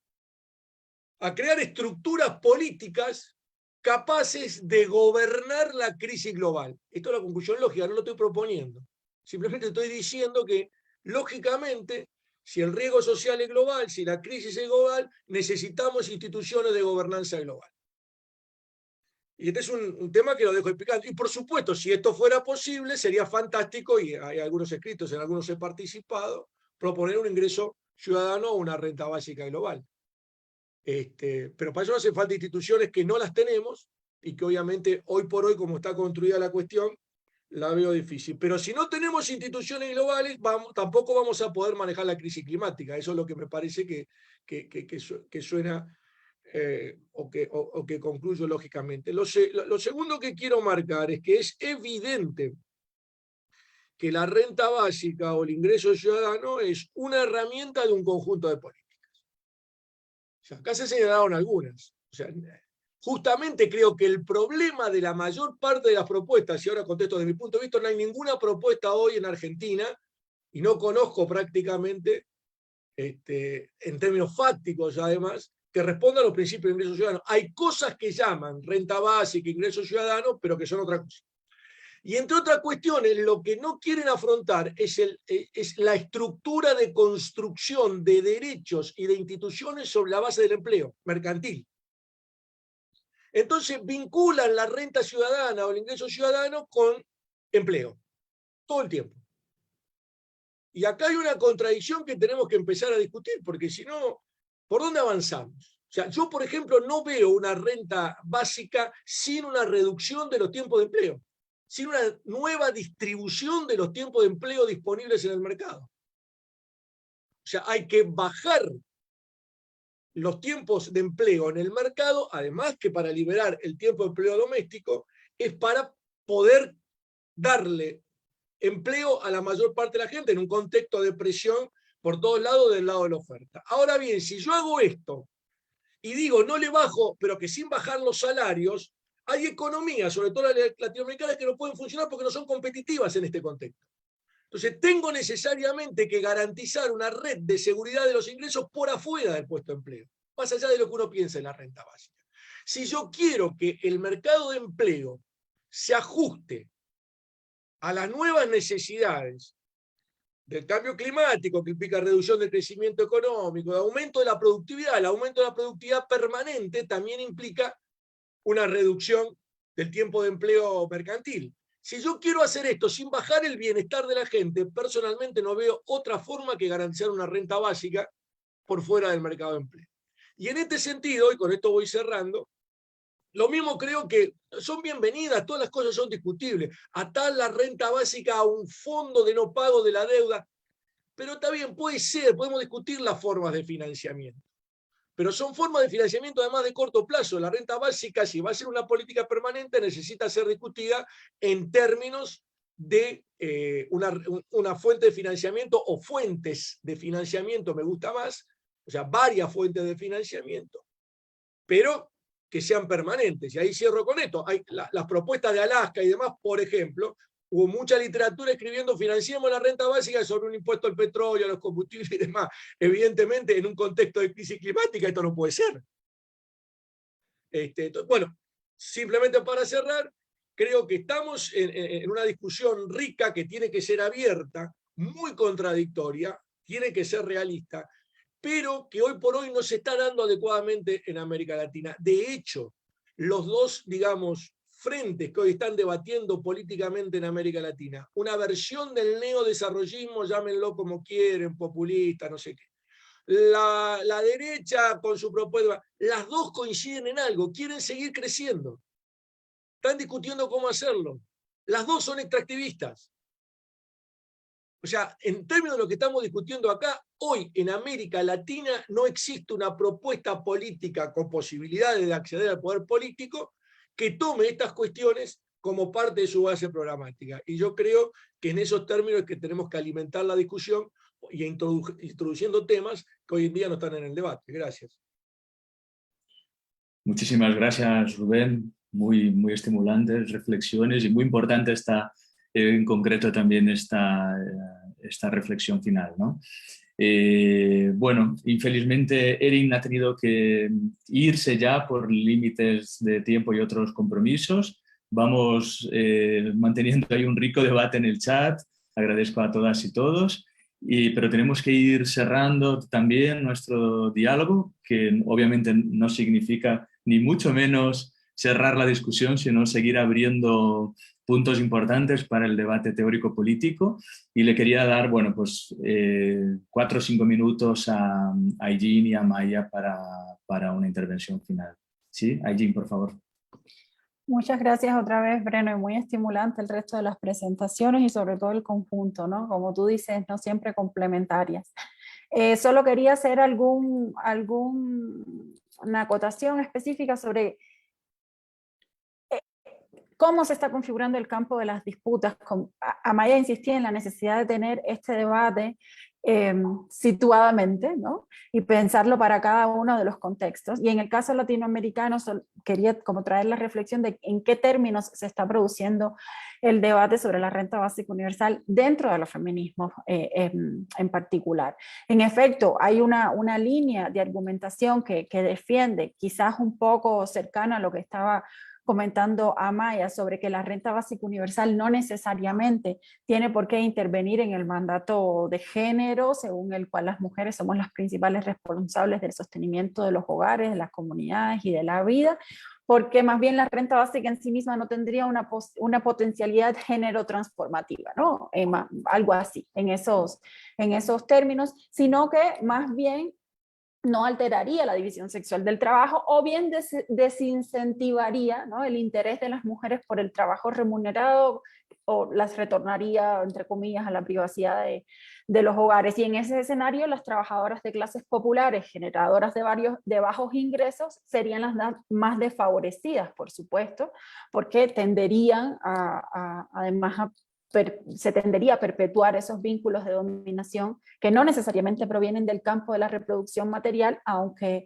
a crear estructuras políticas capaces de gobernar la crisis global. Esto es la conclusión lógica, no lo estoy proponiendo. Simplemente estoy diciendo que, lógicamente, si el riesgo social es global, si la crisis es global, necesitamos instituciones de gobernanza global. Y este es un tema que lo dejo explicando. Y por supuesto, si esto fuera posible, sería fantástico, y hay algunos escritos, en algunos he participado, proponer un ingreso ciudadano o una renta básica global. Pero para eso hace falta instituciones que no las tenemos y que obviamente hoy por hoy, como está construida la cuestión, la veo difícil. Pero si no tenemos instituciones globales, tampoco vamos a poder manejar la crisis climática. Eso es lo que me parece que suena o que concluyo lógicamente. Lo segundo que quiero marcar es que es evidente que la renta básica o el ingreso ciudadano es una herramienta de un conjunto de políticas. O sea, acá se señalaron algunas. O sea, justamente creo que el problema de la mayor parte de las propuestas, y ahora contesto desde mi punto de vista, no hay ninguna propuesta hoy en Argentina, y no conozco prácticamente, en términos fácticos además, que responda a los principios de ingreso ciudadano. Hay cosas que llaman renta básica, ingreso ciudadano, pero que son otra cosa. Y entre otras cuestiones, lo que no quieren afrontar es la estructura de construcción de derechos y de instituciones sobre la base del empleo mercantil. Entonces vinculan la renta ciudadana o el ingreso ciudadano con empleo, todo el tiempo. Y acá hay una contradicción que tenemos que empezar a discutir, porque si no, ¿por dónde avanzamos? O sea, yo, por ejemplo, no veo una renta básica sin una reducción de los tiempos de empleo, sin una nueva distribución de los tiempos de empleo disponibles en el mercado. O sea, hay que bajar los tiempos de empleo en el mercado, además que para liberar el tiempo de empleo doméstico, es para poder darle empleo a la mayor parte de la gente en un contexto de presión por todos lados del lado de la oferta. Ahora bien, si yo hago esto y digo no le bajo, pero que sin bajar los salarios, hay economías, sobre todo las latinoamericanas, que no pueden funcionar porque no son competitivas en este contexto. Entonces tengo necesariamente que garantizar una red de seguridad de los ingresos por afuera del puesto de empleo, más allá de lo que uno piensa en la renta básica. Si yo quiero que el mercado de empleo se ajuste a las nuevas necesidades del cambio climático, que implica reducción del crecimiento económico, de aumento de la productividad, el aumento de la productividad permanente también implica una reducción del tiempo de empleo mercantil. Si yo quiero hacer esto sin bajar el bienestar de la gente, personalmente no veo otra forma que garantizar una renta básica por fuera del mercado de empleo. Y en este sentido, y con esto voy cerrando, lo mismo creo que son bienvenidas, todas las cosas son discutibles. Atar la renta básica a un fondo de no pago de la deuda, pero está bien, puede ser, podemos discutir las formas de financiamiento. Pero son formas de financiamiento además de corto plazo. La renta básica, si va a ser una política permanente, necesita ser discutida en términos de una fuente de financiamiento o fuentes de financiamiento, me gusta más, o sea, varias fuentes de financiamiento, pero que sean permanentes. Y ahí cierro con esto. Hay las propuestas de Alaska y demás, por ejemplo, hubo mucha literatura escribiendo financiemos la renta básica sobre un impuesto al petróleo, a los combustibles y demás. Evidentemente, en un contexto de crisis climática, esto no puede ser. Bueno, simplemente para cerrar, creo que estamos en una discusión rica que tiene que ser abierta, muy contradictoria, tiene que ser realista, pero que hoy por hoy no se está dando adecuadamente en América Latina. De hecho, los dos, digamos, frentes que hoy están debatiendo políticamente en América Latina, una versión del neodesarrollismo, llámenlo como quieren, populista, no sé qué. La derecha con su propuesta, las dos coinciden en algo, quieren seguir creciendo. Están discutiendo cómo hacerlo. Las dos son extractivistas. O sea, en términos de lo que estamos discutiendo acá, hoy en América Latina no existe una propuesta política con posibilidades de acceder al poder político que tome estas cuestiones como parte de su base programática. Y yo creo que en esos términos es que tenemos que alimentar la discusión y introduciendo temas que hoy en día no están en el debate. Gracias. Muchísimas gracias, Rubén. Muy estimulantes reflexiones y muy importante en concreto también esta reflexión final, ¿no? Bueno, infelizmente Erin ha tenido que irse ya por límites de tiempo y otros compromisos. Vamos manteniendo ahí un rico debate en el chat. Agradezco a todas y todos. Pero tenemos que ir cerrando también nuestro diálogo, que obviamente no significa ni mucho menos cerrar la discusión, sino seguir abriendo puntos importantes para el debate teórico-político. Y le quería dar, bueno, pues 4 o 5 minutos a Aijin y a Maya para una intervención final. ¿Sí? Aijin, por favor. Muchas gracias otra vez, Breno, y muy estimulante el resto de las presentaciones y sobre todo el conjunto, ¿no? Como tú dices, no siempre complementarias. Solo quería hacer una acotación específica sobre cómo se está configurando el campo de las disputas. Amaya insistía en la necesidad de tener este debate situadamente, ¿no? Y pensarlo para cada uno de los contextos. Y en el caso latinoamericano quería como traer la reflexión de en qué términos se está produciendo el debate sobre la renta básica universal dentro de los feminismos en particular. En efecto, hay una línea de argumentación que defiende, quizás un poco cercana a lo que estaba comentando Amaya sobre que la renta básica universal no necesariamente tiene por qué intervenir en el mandato de género, según el cual las mujeres somos las principales responsables del sostenimiento de los hogares, de las comunidades y de la vida, porque más bien la renta básica en sí misma no tendría una potencialidad género transformativa, ¿no? Algo así, en esos términos, sino que más bien no alteraría la división sexual del trabajo o bien desincentivaría, ¿no?, el interés de las mujeres por el trabajo remunerado o las retornaría, entre comillas, a la privacidad de los hogares. Y en ese escenario las trabajadoras de clases populares, generadoras de bajos ingresos, serían las más desfavorecidas, por supuesto, porque tenderían además se tendería a perpetuar esos vínculos de dominación que no necesariamente provienen del campo de la reproducción material, aunque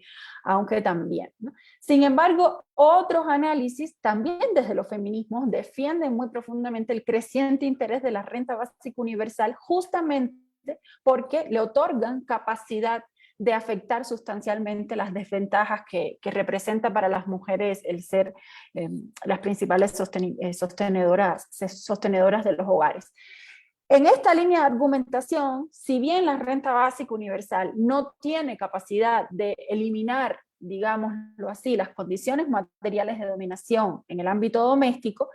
también, ¿no? Sin embargo, otros análisis, también desde los feminismos, defienden muy profundamente el creciente interés de la renta básica universal, justamente porque le otorgan capacidad de afectar sustancialmente las desventajas que representa para las mujeres el ser las principales sostenedoras de los hogares. En esta línea de argumentación, si bien la renta básica universal no tiene capacidad de eliminar, digámoslo así, las condiciones materiales de dominación en el ámbito doméstico,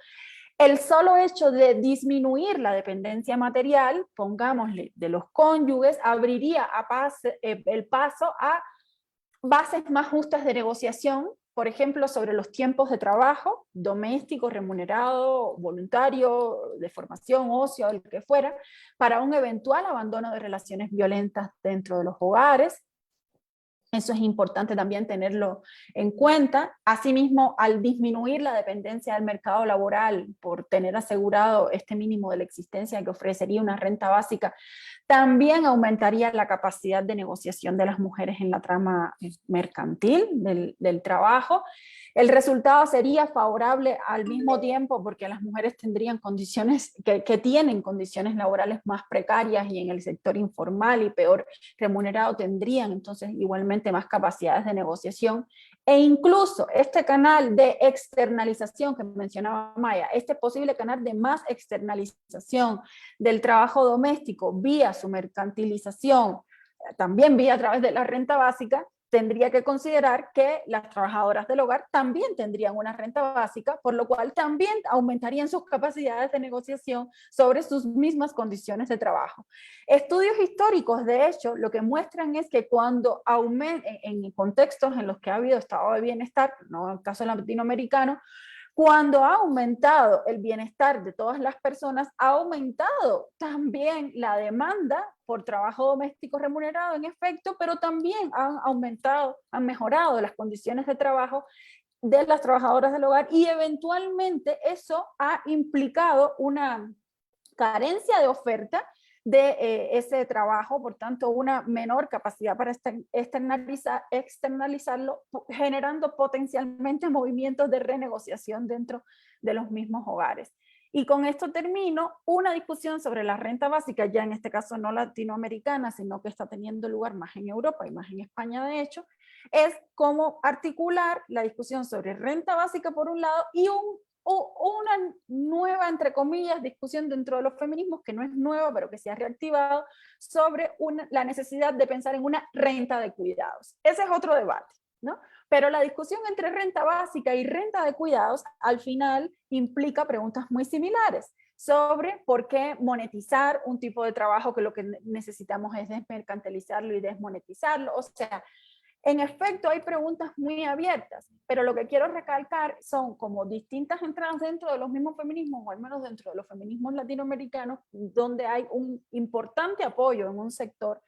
el solo hecho de disminuir la dependencia material, pongámosle, de los cónyuges, abriría el paso a bases más justas de negociación, por ejemplo, sobre los tiempos de trabajo, doméstico, remunerado, voluntario, de formación, ocio, lo que fuera, para un eventual abandono de relaciones violentas dentro de los hogares. Eso es importante también tenerlo en cuenta. Asimismo, al disminuir la dependencia del mercado laboral por tener asegurado este mínimo de la existencia que ofrecería una renta básica, también aumentaría la capacidad de negociación de las mujeres en la trama mercantil del trabajo. El resultado sería favorable al mismo tiempo porque las mujeres tendrían condiciones, que tienen condiciones laborales más precarias y en el sector informal y peor remunerado tendrían entonces igualmente más capacidades de negociación. E incluso este canal de externalización que mencionaba Maya, este posible canal de más externalización del trabajo doméstico vía su mercantilización, también vía a través de la renta básica, tendría que considerar que las trabajadoras del hogar también tendrían una renta básica, por lo cual también aumentarían sus capacidades de negociación sobre sus mismas condiciones de trabajo. Estudios históricos, de hecho, lo que muestran es que cuando en contextos en los que ha habido estado de bienestar, no en el caso latinoamericano, cuando ha aumentado el bienestar de todas las personas, ha aumentado también la demanda por trabajo doméstico remunerado, en efecto, pero también han mejorado las condiciones de trabajo de las trabajadoras del hogar y eventualmente eso ha implicado una carencia de oferta de ese trabajo, por tanto una menor capacidad para externalizarlo, generando potencialmente movimientos de renegociación dentro de los mismos hogares. Y con esto termino una discusión sobre la renta básica, ya en este caso no latinoamericana, sino que está teniendo lugar más en Europa y más en España de hecho, es cómo articular la discusión sobre renta básica por un lado y una nueva, entre comillas, discusión dentro de los feminismos, que no es nueva, pero que se ha reactivado, sobre la necesidad de pensar en una renta de cuidados. Ese es otro debate, ¿no? Pero la discusión entre renta básica y renta de cuidados, al final, implica preguntas muy similares sobre por qué monetizar un tipo de trabajo que lo que necesitamos es desmercantilizarlo y desmonetizarlo. O sea, en efecto, hay preguntas muy abiertas, pero lo que quiero recalcar son como distintas entradas dentro de los mismos feminismos, o al menos dentro de los feminismos latinoamericanos, donde hay un importante apoyo en un sector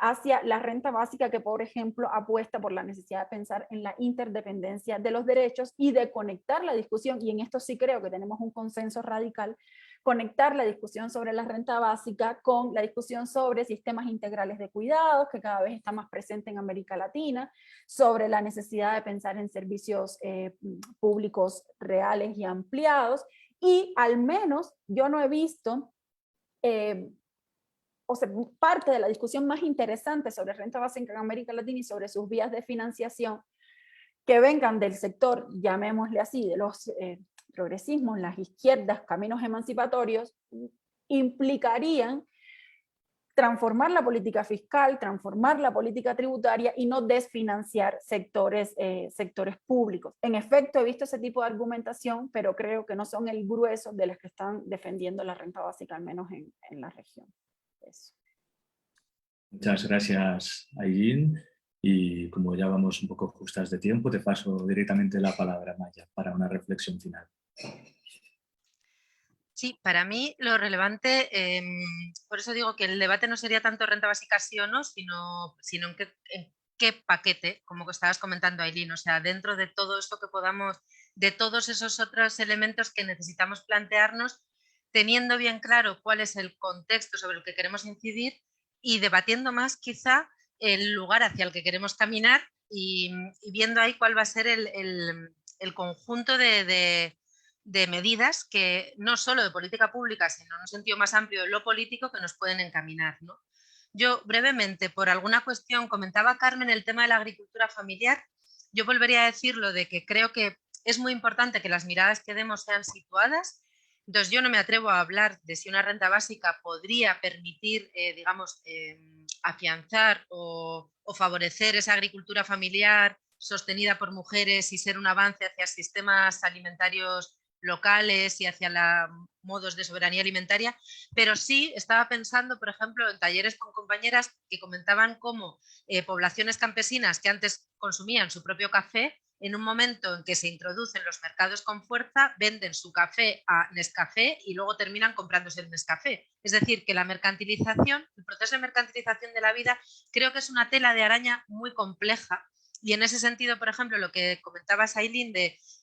hacia la renta básica que, por ejemplo, apuesta por la necesidad de pensar en la interdependencia de los derechos y de conectar la discusión, y en esto sí creo que tenemos un consenso radical, conectar la discusión sobre la renta básica con la discusión sobre sistemas integrales de cuidados, que cada vez está más presente en América Latina, sobre la necesidad de pensar en servicios públicos reales y ampliados, y al menos yo no he visto, o sea, parte de la discusión más interesante sobre renta básica en América Latina y sobre sus vías de financiación, que vengan del sector, llamémosle así, de los progresismos, las izquierdas, caminos emancipatorios, implicarían transformar la política fiscal, transformar la política tributaria y no desfinanciar sectores públicos. En efecto, he visto ese tipo de argumentación, pero creo que no son el grueso de los que están defendiendo la renta básica, al menos en la región. Eso. Muchas gracias, Ailín. Y como ya vamos un poco justas de tiempo, te paso directamente la palabra, Maya, para una reflexión final. Sí, para mí lo relevante, por eso digo que el debate no sería tanto renta básica sí o no, sino en qué paquete, como que estabas comentando, Ailín, o sea, dentro de todo esto que podamos, de todos esos otros elementos que necesitamos plantearnos, teniendo bien claro cuál es el contexto sobre el que queremos incidir y debatiendo más quizá el lugar hacia el que queremos caminar y viendo ahí cuál va a ser el conjunto de medidas que no solo de política pública, sino en un sentido más amplio de lo político que nos pueden encaminar, ¿no? Yo brevemente, por alguna cuestión, comentaba Carmen el tema de la agricultura familiar. Yo volvería a decir lo de que creo que es muy importante que las miradas que demos sean situadas. Entonces yo no me atrevo a hablar de si una renta básica podría permitir, afianzar o favorecer esa agricultura familiar sostenida por mujeres y ser un avance hacia sistemas alimentarios locales y hacia modos de soberanía alimentaria, pero sí estaba pensando, por ejemplo, en talleres con compañeras que comentaban cómo poblaciones campesinas que antes consumían su propio café, en un momento en que se introducen los mercados con fuerza, venden su café a Nescafé y luego terminan comprándose el Nescafé. Es decir, que la mercantilización, el proceso de mercantilización de la vida, creo que es una tela de araña muy compleja. Y en ese sentido, por ejemplo, lo que comentabas, Ailín,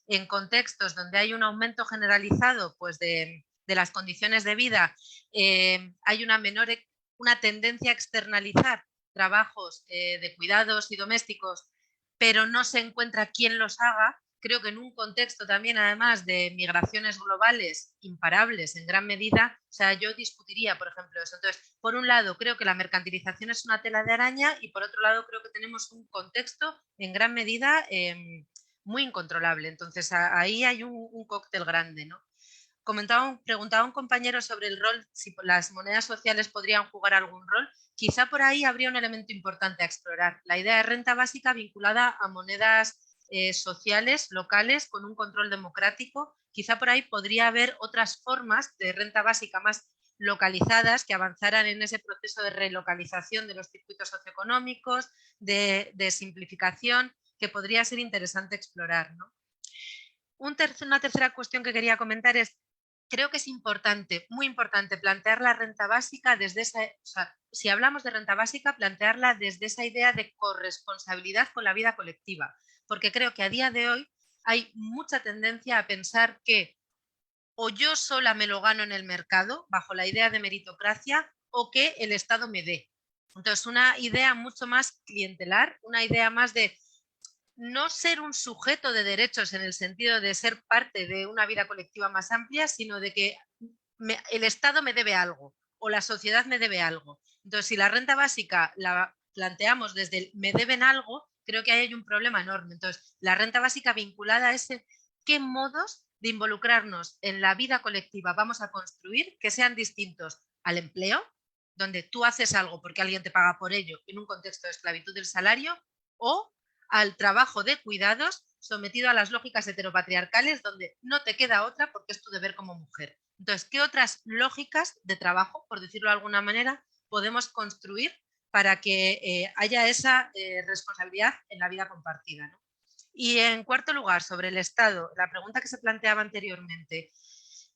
en contextos donde hay un aumento generalizado pues de las condiciones de vida, hay una tendencia a externalizar trabajos de cuidados y domésticos, pero no se encuentra quién los haga. creo que en un contexto también, además de migraciones globales imparables en gran medida, o sea, yo discutiría, por ejemplo, eso. Entonces, por un lado, creo que la mercantilización es una tela de araña y por otro lado, creo que tenemos un contexto en gran medida muy incontrolable. Entonces, ahí hay un cóctel grande, ¿no? Preguntaba un compañero sobre el rol, si las monedas sociales podrían jugar algún rol. Quizá por ahí habría un elemento importante a explorar. La idea de renta básica vinculada a monedas sociales, locales, con un control democrático. Quizá por ahí podría haber otras formas de renta básica más localizadas que avanzaran en ese proceso de relocalización de los circuitos socioeconómicos, de simplificación, que podría ser interesante explorar, ¿no? Una tercera cuestión que quería comentar es, creo que es importante, muy importante, plantear la renta básica desde esa, o sea, si hablamos de renta básica, plantearla desde esa idea de corresponsabilidad con la vida colectiva, porque creo que a día de hoy hay mucha tendencia a pensar que o yo sola me lo gano en el mercado, bajo la idea de meritocracia, o que el Estado me dé. Entonces, una idea mucho más clientelar, una idea más de no ser un sujeto de derechos en el sentido de ser parte de una vida colectiva más amplia, sino de que el Estado me debe algo o la sociedad me debe algo. Entonces, si la renta básica la planteamos desde el me deben algo, creo que ahí hay un problema enorme. Entonces, la renta básica vinculada a ese, ¿qué modos de involucrarnos en la vida colectiva vamos a construir que sean distintos al empleo, donde tú haces algo porque alguien te paga por ello en un contexto de esclavitud del salario, o al trabajo de cuidados sometido a las lógicas heteropatriarcales donde no te queda otra porque es tu deber como mujer? Entonces, ¿qué otras lógicas de trabajo, por decirlo de alguna manera, podemos construir para que haya esa responsabilidad en la vida compartida, ¿no? Y en cuarto lugar, sobre el Estado, la pregunta que se planteaba anteriormente,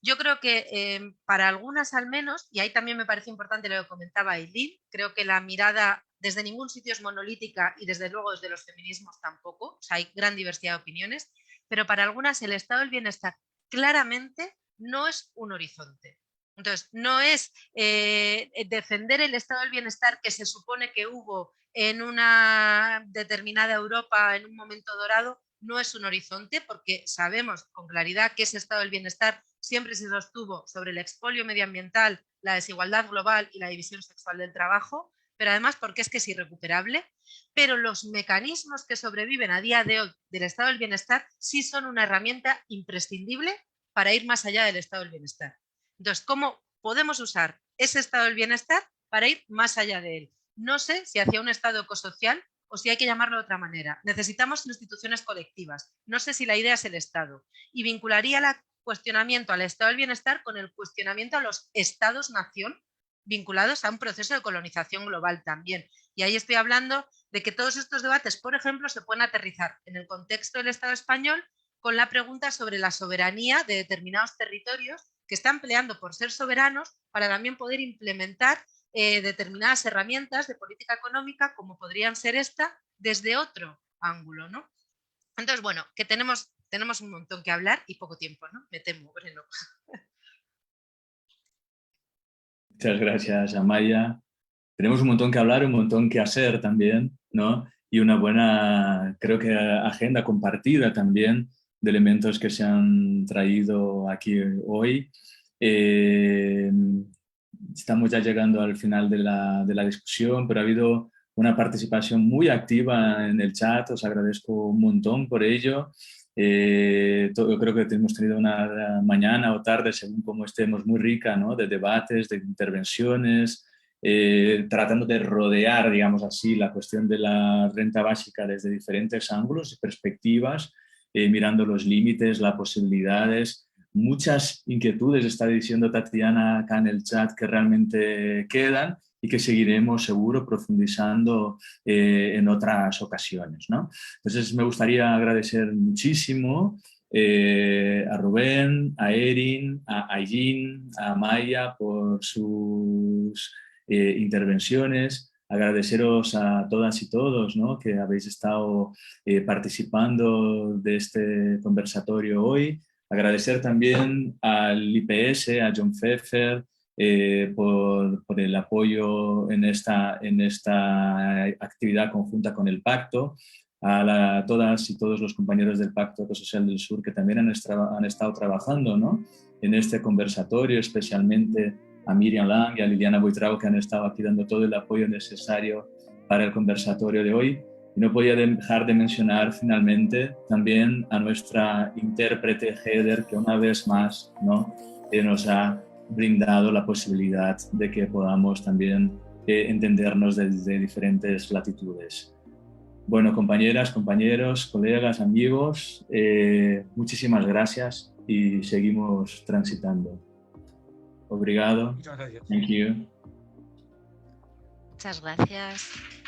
yo creo que para algunas al menos, y ahí también me parece importante lo que comentaba Eileen, creo que la mirada desde ningún sitio es monolítica y desde luego desde los feminismos tampoco, o sea, hay gran diversidad de opiniones, pero para algunas el estado del bienestar claramente no es un horizonte. Entonces, no es defender el estado del bienestar que se supone que hubo en una determinada Europa en un momento dorado, no es un horizonte porque sabemos con claridad que ese estado del bienestar siempre se sostuvo sobre el expolio medioambiental, la desigualdad global y la división sexual del trabajo, pero además porque es que es irrecuperable, pero los mecanismos que sobreviven a día de hoy del estado del bienestar sí son una herramienta imprescindible para ir más allá del estado del bienestar. Entonces, ¿cómo podemos usar ese estado del bienestar para ir más allá de él? No sé si hacia un estado ecosocial o si hay que llamarlo de otra manera. Necesitamos instituciones colectivas. No sé si la idea es el Estado. Y vincularía el cuestionamiento al estado del bienestar con el cuestionamiento a los estados-nación vinculados a un proceso de colonización global también. Y ahí estoy hablando de que todos estos debates, por ejemplo, se pueden aterrizar en el contexto del Estado español con la pregunta sobre la soberanía de determinados territorios que están peleando por ser soberanos para también poder implementar determinadas herramientas de política económica, como podrían ser esta, desde otro ángulo, ¿no? Entonces, bueno, que tenemos un montón que hablar y poco tiempo, ¿no? Me temo, Breno. Muchas gracias, Amaya. Tenemos un montón que hablar, un montón que hacer también, ¿no? Y una buena, creo que, agenda compartida también de elementos que se han traído aquí hoy. Estamos ya llegando al final de la discusión, pero ha habido una participación muy activa en el chat. Os agradezco un montón por ello. Yo creo que hemos tenido una mañana o tarde, según como estemos, muy rica, ¿no? De debates, de intervenciones, tratando de rodear, digamos así, la cuestión de la renta básica desde diferentes ángulos y perspectivas, mirando los límites, las posibilidades. Muchas inquietudes, está diciendo Tatiana acá en el chat, que realmente quedan y que seguiremos seguro profundizando en otras ocasiones, ¿no? Entonces me gustaría agradecer muchísimo a Rubén, a Erin, a Aileen, a Maya por sus intervenciones. Agradeceros a todas y todos, ¿no? Que habéis estado participando de este conversatorio hoy. Agradecer también al IPS, a John Pfeffer, por el apoyo en esta actividad conjunta con el Pacto. a todas y todos los compañeros del Pacto Ecosocial del Sur que también han estado trabajando, ¿no?, en este conversatorio, especialmente a Miriam Lang y a Liliana Buitrago, que han estado aquí dando todo el apoyo necesario para el conversatorio de hoy. Y no podía dejar de mencionar finalmente también a nuestra intérprete Heather, que una vez más, ¿no?, nos ha brindado la posibilidad de que podamos también entendernos desde diferentes latitudes. Bueno, compañeras, compañeros, colegas, amigos, muchísimas gracias y seguimos transitando. Obrigado. Muchas gracias. Thank you. Muchas gracias.